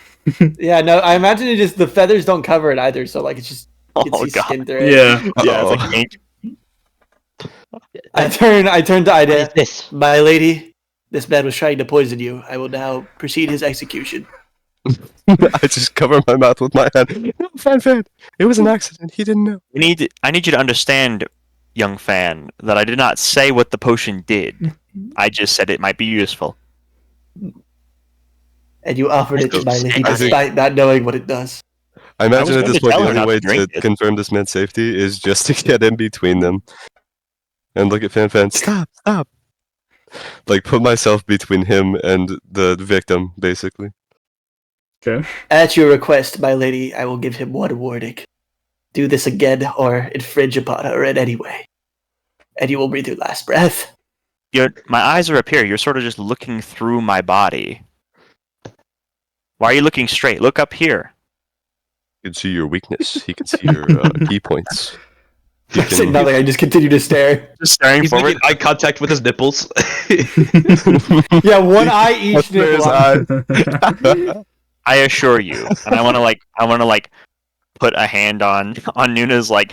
Speaker 6: yeah, no. I imagine it just the feathers don't cover it either, so like it's just you can
Speaker 2: Oh
Speaker 6: see
Speaker 2: god.
Speaker 6: skin through it.
Speaker 1: Yeah.
Speaker 2: Yeah, it's
Speaker 5: Uh-oh.
Speaker 2: like ink.
Speaker 6: I turn to
Speaker 7: What is
Speaker 6: Ida.
Speaker 7: this?
Speaker 6: My lady, this man was trying to poison you. I will now proceed his execution.
Speaker 5: I just cover my mouth with my hand. No, fan. It was an accident. He didn't know.
Speaker 2: I need you to understand, young fan, that I did not say what the potion did. I just said it might be useful.
Speaker 6: And you offered it to my lady
Speaker 5: I think-
Speaker 6: despite not knowing what it does.
Speaker 5: I imagine
Speaker 2: was
Speaker 5: at
Speaker 2: going
Speaker 5: this
Speaker 2: to
Speaker 5: point
Speaker 2: tell
Speaker 5: the
Speaker 2: her
Speaker 5: only
Speaker 2: not
Speaker 5: way
Speaker 2: to
Speaker 5: to
Speaker 2: drink it.
Speaker 5: confirm this man's safety is just to get in between them. And look at Fan. Stop. Like, put myself between him and the victim, basically.
Speaker 1: Okay.
Speaker 6: At your request, my lady, I will give him one warning. Do this again or infringe upon her in any way. And you will breathe your last breath.
Speaker 2: My eyes are up here. You're sort of just looking through my body. Why are you looking straight? Look up here.
Speaker 5: He can see your weakness. He can see your key points. He
Speaker 6: I say
Speaker 5: can...
Speaker 6: nothing, I just continue to stare.
Speaker 2: Just staring
Speaker 4: He's
Speaker 2: forward.
Speaker 4: making eye contact with his nipples.
Speaker 6: Yeah, one eye each
Speaker 5: Where his
Speaker 6: nipple.
Speaker 5: eye?
Speaker 2: I assure you, and I want to put a hand on Nuna's like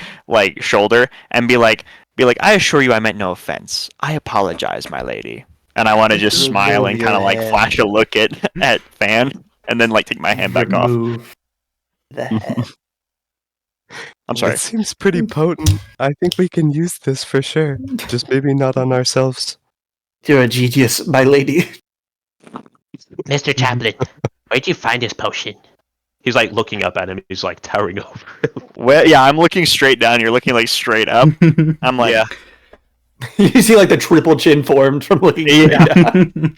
Speaker 2: shoulder and be like, I assure you, I meant no offense. I apologize, my lady. And I want to just smile and kind of like flash a look at Fan, and then like take my hand back off.
Speaker 6: Remove the head.
Speaker 2: I'm sorry.
Speaker 5: It seems pretty potent. I think we can use this for sure. Just maybe not on ourselves.
Speaker 6: You're a genius, my lady.
Speaker 7: Mr. Chaplain, where'd you find this potion?
Speaker 4: He's like looking up at him. He's like towering over him.
Speaker 2: Well, yeah, I'm looking straight down. You're looking like straight up. I'm like,
Speaker 4: Yeah.
Speaker 6: You see like the triple chin formed from looking
Speaker 2: Yeah.
Speaker 6: down.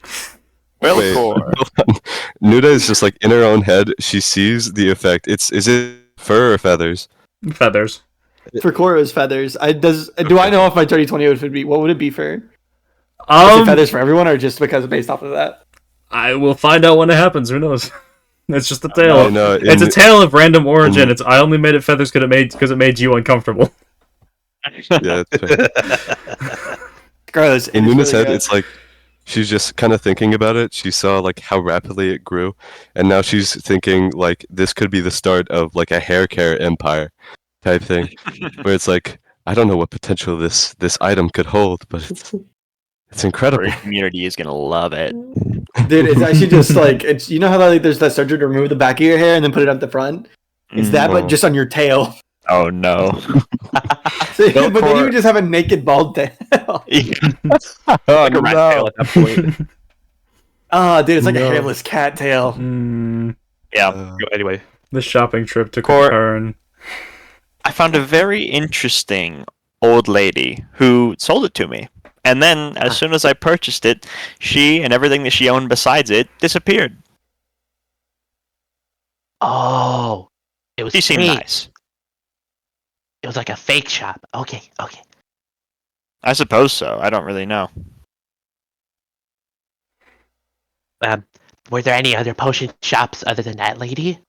Speaker 2: Well,
Speaker 5: Wait,
Speaker 2: Core.
Speaker 5: hold on. Nuda is just like in her own head. She sees the effect. Is it fur or feathers?
Speaker 1: Feathers.
Speaker 6: For Cora's feathers, do I know if my 30/20 outfit would be? What would it be for? Is it
Speaker 1: Um,
Speaker 6: feathers for everyone, or just because based off of that?
Speaker 1: I will find out when it happens. Who knows? It's just a tale.
Speaker 5: I know.
Speaker 1: It's a tale of random origin.
Speaker 5: in-
Speaker 1: I only made it feathers because it made you uncomfortable.
Speaker 5: Yeah, that's fair.
Speaker 6: Gross.
Speaker 5: In Nuna's head, it's like she's just kind of thinking about it. She saw like how rapidly it grew, and now she's thinking like this could be the start of like a hair care empire type thing, where it's like I don't know what potential this item could hold, but it's incredible.
Speaker 2: Our community is gonna love it.
Speaker 6: Dude, it's actually just like it's. You know how like there's that surgery to remove the back of your hair and then put it up the front. It's that, but just on your tail.
Speaker 2: Oh no.
Speaker 6: But then you would just have a naked bald tail.
Speaker 5: Oh
Speaker 2: Like a rat tail at that point.
Speaker 6: Ah, dude, it's like a
Speaker 5: No.
Speaker 6: hairless cat tail.
Speaker 2: Yeah.
Speaker 4: Anyway,
Speaker 1: The shopping trip took
Speaker 2: Core-
Speaker 1: a turn.
Speaker 2: I found a very interesting old lady who sold it to me. And then, as soon as I purchased it, she and everything that she owned besides it disappeared.
Speaker 7: Oh, it was
Speaker 2: She seemed
Speaker 7: fake.
Speaker 2: nice.
Speaker 7: It was like a fake shop. Okay.
Speaker 2: I suppose so. I don't really know.
Speaker 7: Were there any other potion shops other than that lady?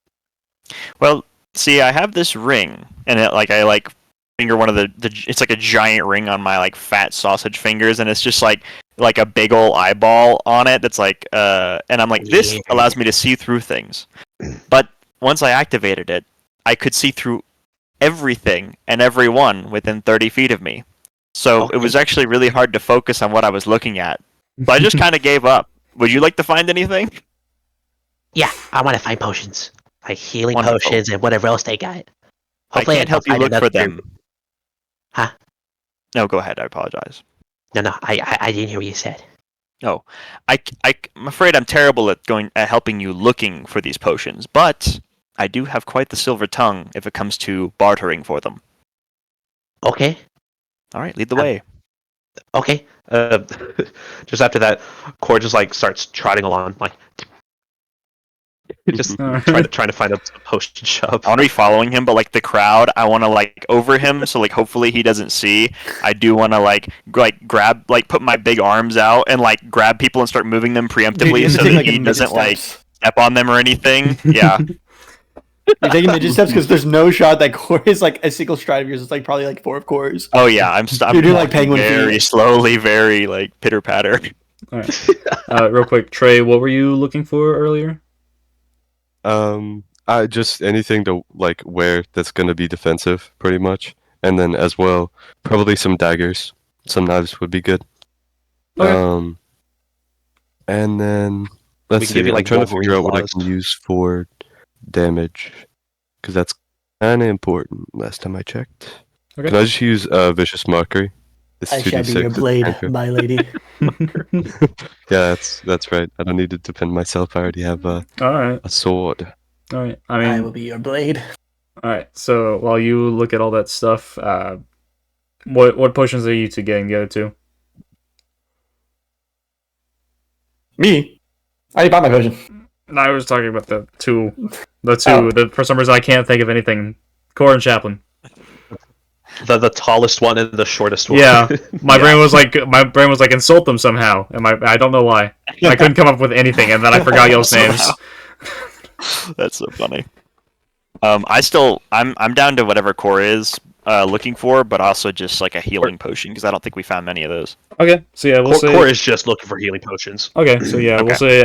Speaker 2: Well, see, I have this ring, and I finger one of the it's like a giant ring on my like fat sausage fingers, and it's just like a big ol' eyeball on it. That's like and I'm like, this
Speaker 7: Weird.
Speaker 2: allows me to see through things. But once I activated it, I could see through everything and everyone within 30 feet of me. So it was actually really hard to focus on what I was looking at. So I just kind of gave up. Would you like to find anything?
Speaker 7: Yeah, I want to find potions, like healing
Speaker 2: Wonderful.
Speaker 7: potions and whatever else they got.
Speaker 2: I
Speaker 7: Hopefully,
Speaker 2: can't
Speaker 7: can
Speaker 2: help you
Speaker 7: find
Speaker 2: look for
Speaker 7: another-
Speaker 2: them.
Speaker 7: Huh?
Speaker 2: No, go ahead. I apologize.
Speaker 7: No, I didn't hear what you said.
Speaker 2: I'm afraid I'm terrible at helping you looking for these potions, but I do have quite the silver tongue if it comes to bartering for them.
Speaker 7: Okay.
Speaker 2: All right, lead the way.
Speaker 7: Okay.
Speaker 4: just after that, Core just like starts trotting along, like just trying to find a potion shop.
Speaker 2: I want to be following him, but like the crowd, I want to like over him, so like hopefully he doesn't see. I do want to like grab, like put my big arms out and like grab people and start moving them
Speaker 6: Dude, you
Speaker 2: preemptively
Speaker 6: have to
Speaker 2: so
Speaker 6: take,
Speaker 2: that
Speaker 6: like,
Speaker 2: he
Speaker 6: midget
Speaker 2: doesn't like
Speaker 6: steps.
Speaker 2: step on them or anything. Yeah.
Speaker 6: You're taking midget steps because there's no shot that Core is like a single stride of yours. It's like probably like 4 of Core's.
Speaker 2: Oh yeah, I'm
Speaker 6: You're doing, like,
Speaker 2: walking
Speaker 6: penguin
Speaker 2: very
Speaker 6: feet.
Speaker 2: slowly, very like pitter patter.
Speaker 1: All right. Real quick, Trey, what were you looking for earlier?
Speaker 5: I just anything to like wear that's gonna be defensive, pretty much, and then as well, probably some daggers, some knives would be good.
Speaker 1: Okay.
Speaker 5: And then let's
Speaker 4: We
Speaker 5: see.
Speaker 4: give you,
Speaker 5: I'm
Speaker 4: like,
Speaker 5: trying to
Speaker 4: Wolverine
Speaker 5: figure out what I
Speaker 4: claws.
Speaker 5: can use for damage, because that's kind of important. Last time I checked,
Speaker 1: Okay.
Speaker 5: can I just use vicious mockery? It's
Speaker 6: I shall be
Speaker 5: 2d6,
Speaker 6: your
Speaker 5: it's
Speaker 6: blade,
Speaker 5: anchor.
Speaker 6: my lady.
Speaker 5: Yeah, that's right. I don't need to defend myself. I already have
Speaker 1: All right.
Speaker 5: a sword.
Speaker 1: All right.
Speaker 6: I will be your blade.
Speaker 1: All right. So while you look at all that stuff, what potions are you two getting? The other two?
Speaker 6: Me? I already bought my potion.
Speaker 1: No, I was talking about the two. That for some reason I can't think of anything. Core and Chaplain.
Speaker 4: The tallest one and the shortest one.
Speaker 1: Yeah, my brain was like insult them somehow, and I don't know why. I couldn't come up with anything, and then I forgot y'all's names.
Speaker 2: That's so funny. I'm down to whatever Core is looking for, but also just like a healing potion because I don't think we found many of those.
Speaker 1: Okay, so yeah, we'll say.
Speaker 4: Core is just looking for healing potions.
Speaker 1: Okay, so yeah,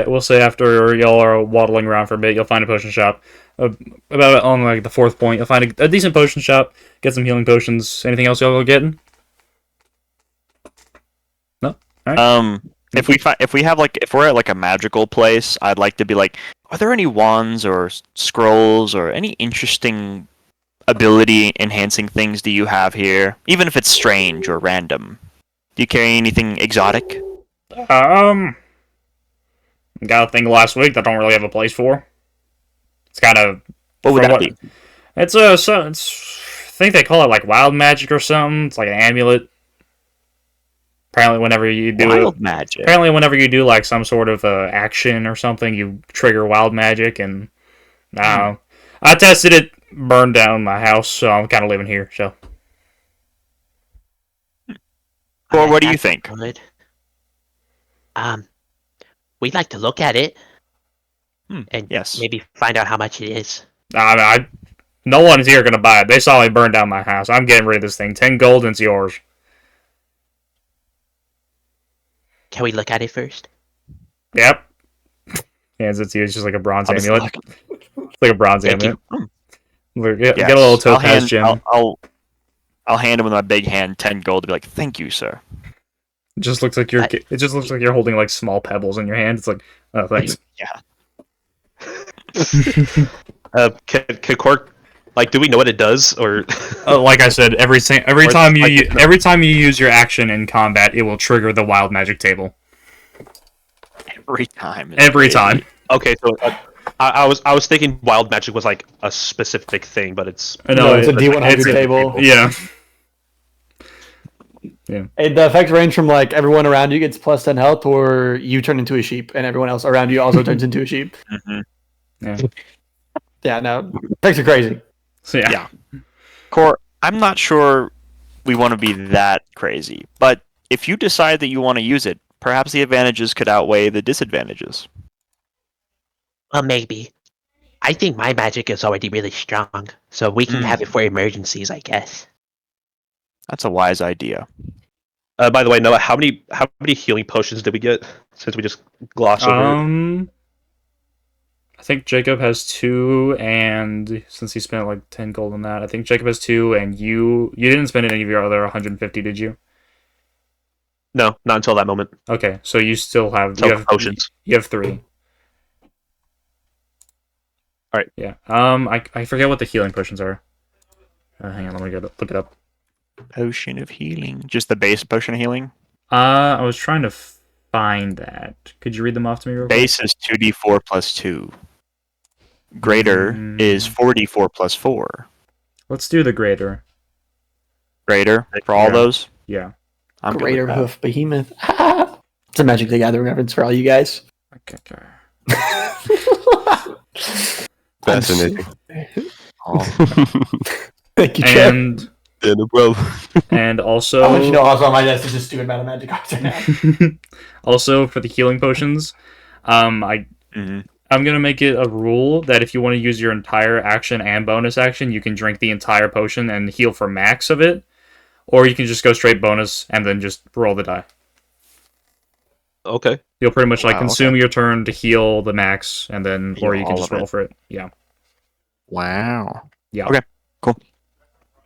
Speaker 1: we'll say after y'all are waddling around for a bit, you'll find a potion shop. About on like the 4th point, you'll find a decent potion shop. Get some healing potions. Anything else y'all are getting? No. All right.
Speaker 2: If we're at like a magical place, I'd like to be like, are there any wands or scrolls or any interesting ability enhancing things do you have here? Even if it's strange or random. Do you carry anything exotic?
Speaker 1: Got a thing last week that I don't really have a place for. It's kind of.
Speaker 2: What would that be?
Speaker 1: It's I think they call it like wild magic or something. It's like an amulet. Apparently, whenever you do
Speaker 2: Wild magic.
Speaker 1: apparently whenever you do like some sort of action or something, you trigger wild magic. And I don't know. I tested it, burned down my house, so I'm kind of living here. So
Speaker 2: Or what do you
Speaker 7: That's
Speaker 2: think?
Speaker 7: good. We'd like to look at it and
Speaker 2: yes.
Speaker 7: maybe find out how much it is.
Speaker 1: no one's here gonna buy it. They saw me burn down my house. I'm getting rid of this thing. 10 gold, and it's yours.
Speaker 7: Can we look at it first?
Speaker 1: Yep. Hands it to you. It's just like a bronze
Speaker 2: I'll just
Speaker 1: amulet.
Speaker 2: look.
Speaker 1: It's like a bronze
Speaker 7: Thank
Speaker 1: amulet.
Speaker 7: you.
Speaker 1: Get
Speaker 2: Yes.
Speaker 1: a little topaz gem.
Speaker 2: I'll hand him with my big hand 10 gold to be like, thank you, sir.
Speaker 1: It just looks like you're holding like small pebbles in your hand. It's like, oh, thanks.
Speaker 2: Yeah.
Speaker 4: Can Cork, like, do we know what it does, or?
Speaker 1: Like I said, every time you use your action in combat, it will trigger the wild magic table.
Speaker 2: Every time.
Speaker 1: Every time.
Speaker 4: Okay, so I was thinking wild magic was like a specific thing, but it's
Speaker 3: No, it's a D100
Speaker 1: it's
Speaker 3: table.
Speaker 1: Yeah.
Speaker 3: The effects range from like everyone around you gets plus 10 health, or you turn into a sheep, and everyone else around you also turns into a sheep.
Speaker 1: Yeah.
Speaker 3: Yeah, no, effects are crazy.
Speaker 1: So yeah.
Speaker 2: Core, I'm not sure we want to be that crazy, but if you decide that you want to use it, perhaps the advantages could outweigh the disadvantages.
Speaker 7: Well, maybe. I think my magic is already really strong, so we can have it for emergencies, I guess.
Speaker 2: That's a wise idea.
Speaker 4: By the way, Noah, how many healing potions did we get since we just glossed over it?
Speaker 1: I think Jacob has 2, and since he spent like 10 gold on that, I think Jacob has 2, and you didn't spend any of your other 150, did you?
Speaker 4: No, not until that moment.
Speaker 1: Okay, so you still have
Speaker 4: Potions.
Speaker 1: You have 3.
Speaker 4: All right.
Speaker 1: Yeah. I forget what the healing potions are. Hang on, let me look it up.
Speaker 2: Potion of healing. Just the base potion of healing?
Speaker 1: I was trying to find that. Could you read them off to me real quick?
Speaker 2: Base is 2d4 plus 2. Greater is 4d4 plus 4.
Speaker 1: Let's do the greater.
Speaker 2: Greater for all those?
Speaker 1: Yeah.
Speaker 2: I'm good
Speaker 3: Greater
Speaker 2: with that.
Speaker 3: Hoof Behemoth. It's a Magic the Gathering reference for all you guys.
Speaker 1: Okay.
Speaker 5: Fascinating.
Speaker 3: Thank you, Trey.
Speaker 1: And
Speaker 5: Yeah, no problem.
Speaker 1: and also
Speaker 3: I'll let you know also on my desk is just stupid amount of magic cards right now.
Speaker 1: also for the healing potions, I'm gonna make it a rule that if you want to use your entire action and bonus action, you can drink the entire potion and heal for max of it, or you can just go straight bonus and then just roll the die.
Speaker 4: Okay.
Speaker 1: You'll pretty much like
Speaker 2: Wow,
Speaker 1: consume your turn to heal the max, and then or
Speaker 2: Heal
Speaker 1: you can
Speaker 2: all
Speaker 1: just
Speaker 2: of
Speaker 1: roll
Speaker 2: it.
Speaker 1: for it. Yeah.
Speaker 2: Wow.
Speaker 1: Yeah.
Speaker 2: Okay.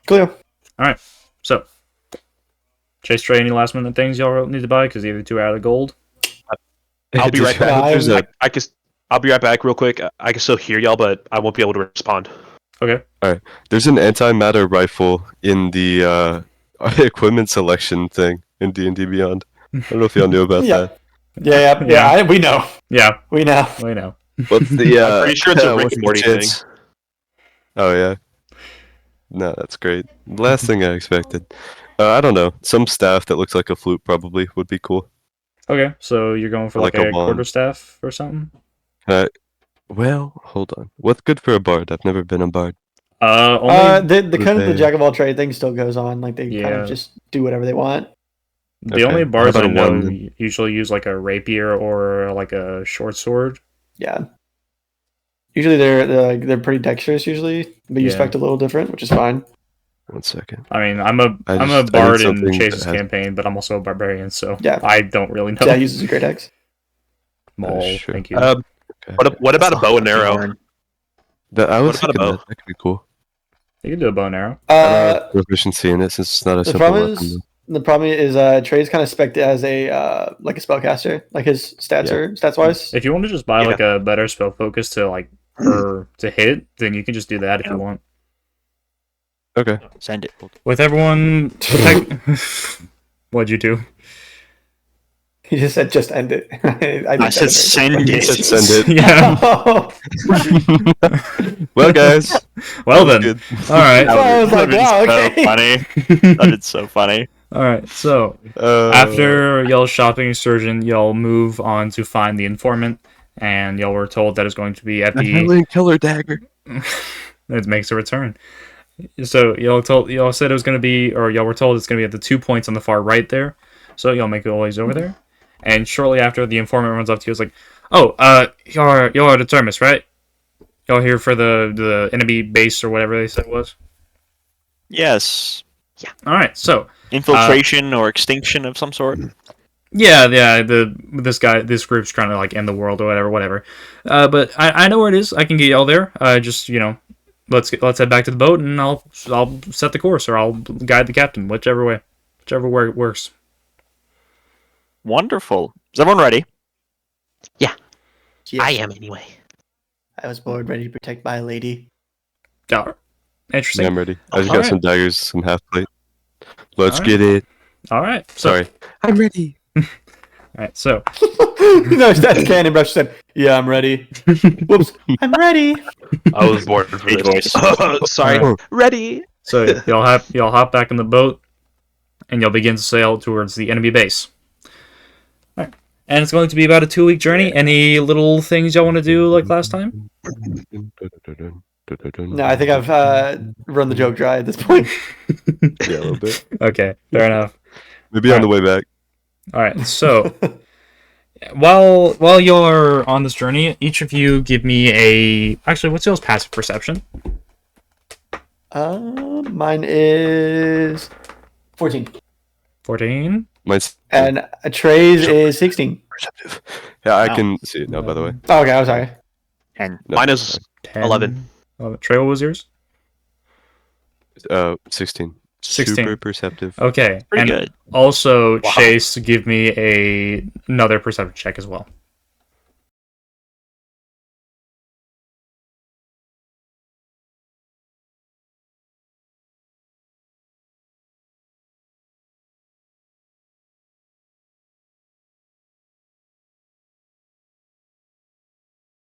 Speaker 3: Clear.
Speaker 1: All right. So, Chase, Trey, any last minute things y'all need to buy? Because the other 2 are out of gold.
Speaker 4: I'll be right back.
Speaker 5: There's a-
Speaker 4: I'll be right back real quick. I can still hear y'all, but I won't be able to respond.
Speaker 1: Okay.
Speaker 5: There's an antimatter rifle in the equipment selection thing in D&D Beyond. I don't know if y'all knew about
Speaker 3: Yeah.
Speaker 5: that.
Speaker 3: Yeah. We know.
Speaker 1: Yeah.
Speaker 3: We know.
Speaker 1: We know.
Speaker 5: What's the?
Speaker 4: I'm pretty sure it's a Rick
Speaker 5: what's
Speaker 4: and
Speaker 5: the
Speaker 4: Morty
Speaker 5: chance? Oh yeah. No, that's great. Last thing I expected. I don't know. Some staff that looks like a flute probably would be cool.
Speaker 1: Okay. So you're going for like
Speaker 5: Like a
Speaker 1: a
Speaker 5: wand.
Speaker 1: quarterstaff or something?
Speaker 5: Well, hold on. What's good for a bard? I've never been a bard.
Speaker 1: Only
Speaker 3: The kind of the
Speaker 5: Okay.
Speaker 3: jack of all trade thing still goes on. Like they kind
Speaker 1: Yeah.
Speaker 3: of just do whatever they want.
Speaker 1: the
Speaker 5: Okay.
Speaker 1: only
Speaker 5: How
Speaker 1: bards
Speaker 5: about
Speaker 1: I
Speaker 5: a
Speaker 1: know
Speaker 5: wand then?
Speaker 1: usually use like a rapier or like a short sword.
Speaker 3: Yeah. Usually they're pretty dexterous usually, but you
Speaker 1: Yeah.
Speaker 3: expect a little different, which is fine.
Speaker 5: 1 second.
Speaker 1: I mean, I'm a
Speaker 5: I
Speaker 1: bard
Speaker 5: need
Speaker 1: in
Speaker 5: something
Speaker 1: Chase's
Speaker 5: that has-
Speaker 1: campaign, but I'm also a barbarian, so
Speaker 3: Yeah.
Speaker 1: I don't really know.
Speaker 3: Yeah, he uses a great dex.
Speaker 1: Maul,
Speaker 5: sure.
Speaker 1: thank you.
Speaker 5: Okay.
Speaker 4: What about a bow and arrow?
Speaker 5: I was
Speaker 4: what about a
Speaker 5: thinking
Speaker 4: bow?
Speaker 5: that could be cool.
Speaker 1: You can do a bow and arrow.
Speaker 5: I don't have proficiency in it since it's not a
Speaker 3: The
Speaker 5: simple
Speaker 3: problem
Speaker 5: weapon.
Speaker 3: is Trey's kind of spec'd as a like a spellcaster, like his stats
Speaker 5: Yeah.
Speaker 3: are stats wise.
Speaker 1: If you want to just buy
Speaker 4: Yeah.
Speaker 1: like a better spell focus to like to hit, then you can just do that if you want.
Speaker 5: Okay.
Speaker 2: Send it.
Speaker 1: With everyone, what'd you do?
Speaker 3: He just said just end it.
Speaker 2: I said send
Speaker 5: He said
Speaker 2: it.
Speaker 5: send it.
Speaker 1: Yeah.
Speaker 3: Oh,
Speaker 5: Well, guys.
Speaker 1: Well
Speaker 5: that was
Speaker 1: then.
Speaker 5: good.
Speaker 1: All right.
Speaker 3: I was like, wow,
Speaker 2: so
Speaker 3: okay.
Speaker 2: funny. That is so funny.
Speaker 1: All right, so after y'all shopping surgeon, y'all move on to find the informant, and y'all were told that it's going to be at
Speaker 5: the
Speaker 1: the.
Speaker 5: Helen Killer Dagger.
Speaker 1: It makes a return. So y'all said it was going to be, or y'all were told it's going to be at the 2 points on the far right there. So y'all make your ways over there, and shortly after, the informant runs up to you. It's like, "Oh, y'all are the Termis, right? Y'all here for the enemy base or whatever they said it was."
Speaker 2: Yes.
Speaker 1: All right, so
Speaker 2: Infiltration or extinction of some sort.
Speaker 1: yeah, this group's trying to like end the world or whatever. But I know where it is. I can get y'all there. Just let's head back to the boat, and I'll set the course, or I'll guide the captain, whichever way works.
Speaker 2: Wonderful. Is everyone ready?
Speaker 7: Yeah,
Speaker 3: Yes,
Speaker 7: I am anyway.
Speaker 3: I was born ready to protect my lady.
Speaker 1: Yeah, interesting.
Speaker 5: Yeah, I'm ready. I just got
Speaker 1: Alright.
Speaker 5: some daggers, some half plate. Let's
Speaker 1: Alright.
Speaker 5: get it.
Speaker 1: All right, so,
Speaker 5: Sorry. I'm ready.
Speaker 1: All right, so
Speaker 3: No, that's Cannon Brush said, "Yeah, I'm ready." Whoops, I'm ready.
Speaker 4: I was born for
Speaker 2: Stage
Speaker 4: this.
Speaker 2: voice.
Speaker 4: Sorry.
Speaker 5: Oh.
Speaker 4: Ready.
Speaker 1: so y'all hop back in the boat, and you'll begin to sail towards the enemy base. All right, and it's going to be about a 2-week journey. Any little things y'all want to do like last time?
Speaker 3: No, I think I've run the joke dry at this point.
Speaker 5: Yeah, a little bit.
Speaker 1: Okay, fair enough.
Speaker 5: Maybe on the way back.
Speaker 1: All right, so while you're on this journey, each of you give me actually, what's y'all's passive perception?
Speaker 3: Mine is 14,
Speaker 1: 14.
Speaker 5: Mine's
Speaker 3: and Trey's is 16.
Speaker 5: perceptive. Yeah, I
Speaker 2: Wow.
Speaker 5: can see it now, by the way.
Speaker 3: Oh, okay, I'm sorry.
Speaker 2: And
Speaker 5: No,
Speaker 4: Mine is
Speaker 1: 10.
Speaker 4: 11.
Speaker 1: Trey, what was yours?
Speaker 5: 16.
Speaker 1: 16.
Speaker 5: Super perceptive.
Speaker 1: Okay,
Speaker 2: pretty
Speaker 1: and
Speaker 2: good.
Speaker 1: also
Speaker 4: Wow.
Speaker 1: Chase, give me another perception check as well.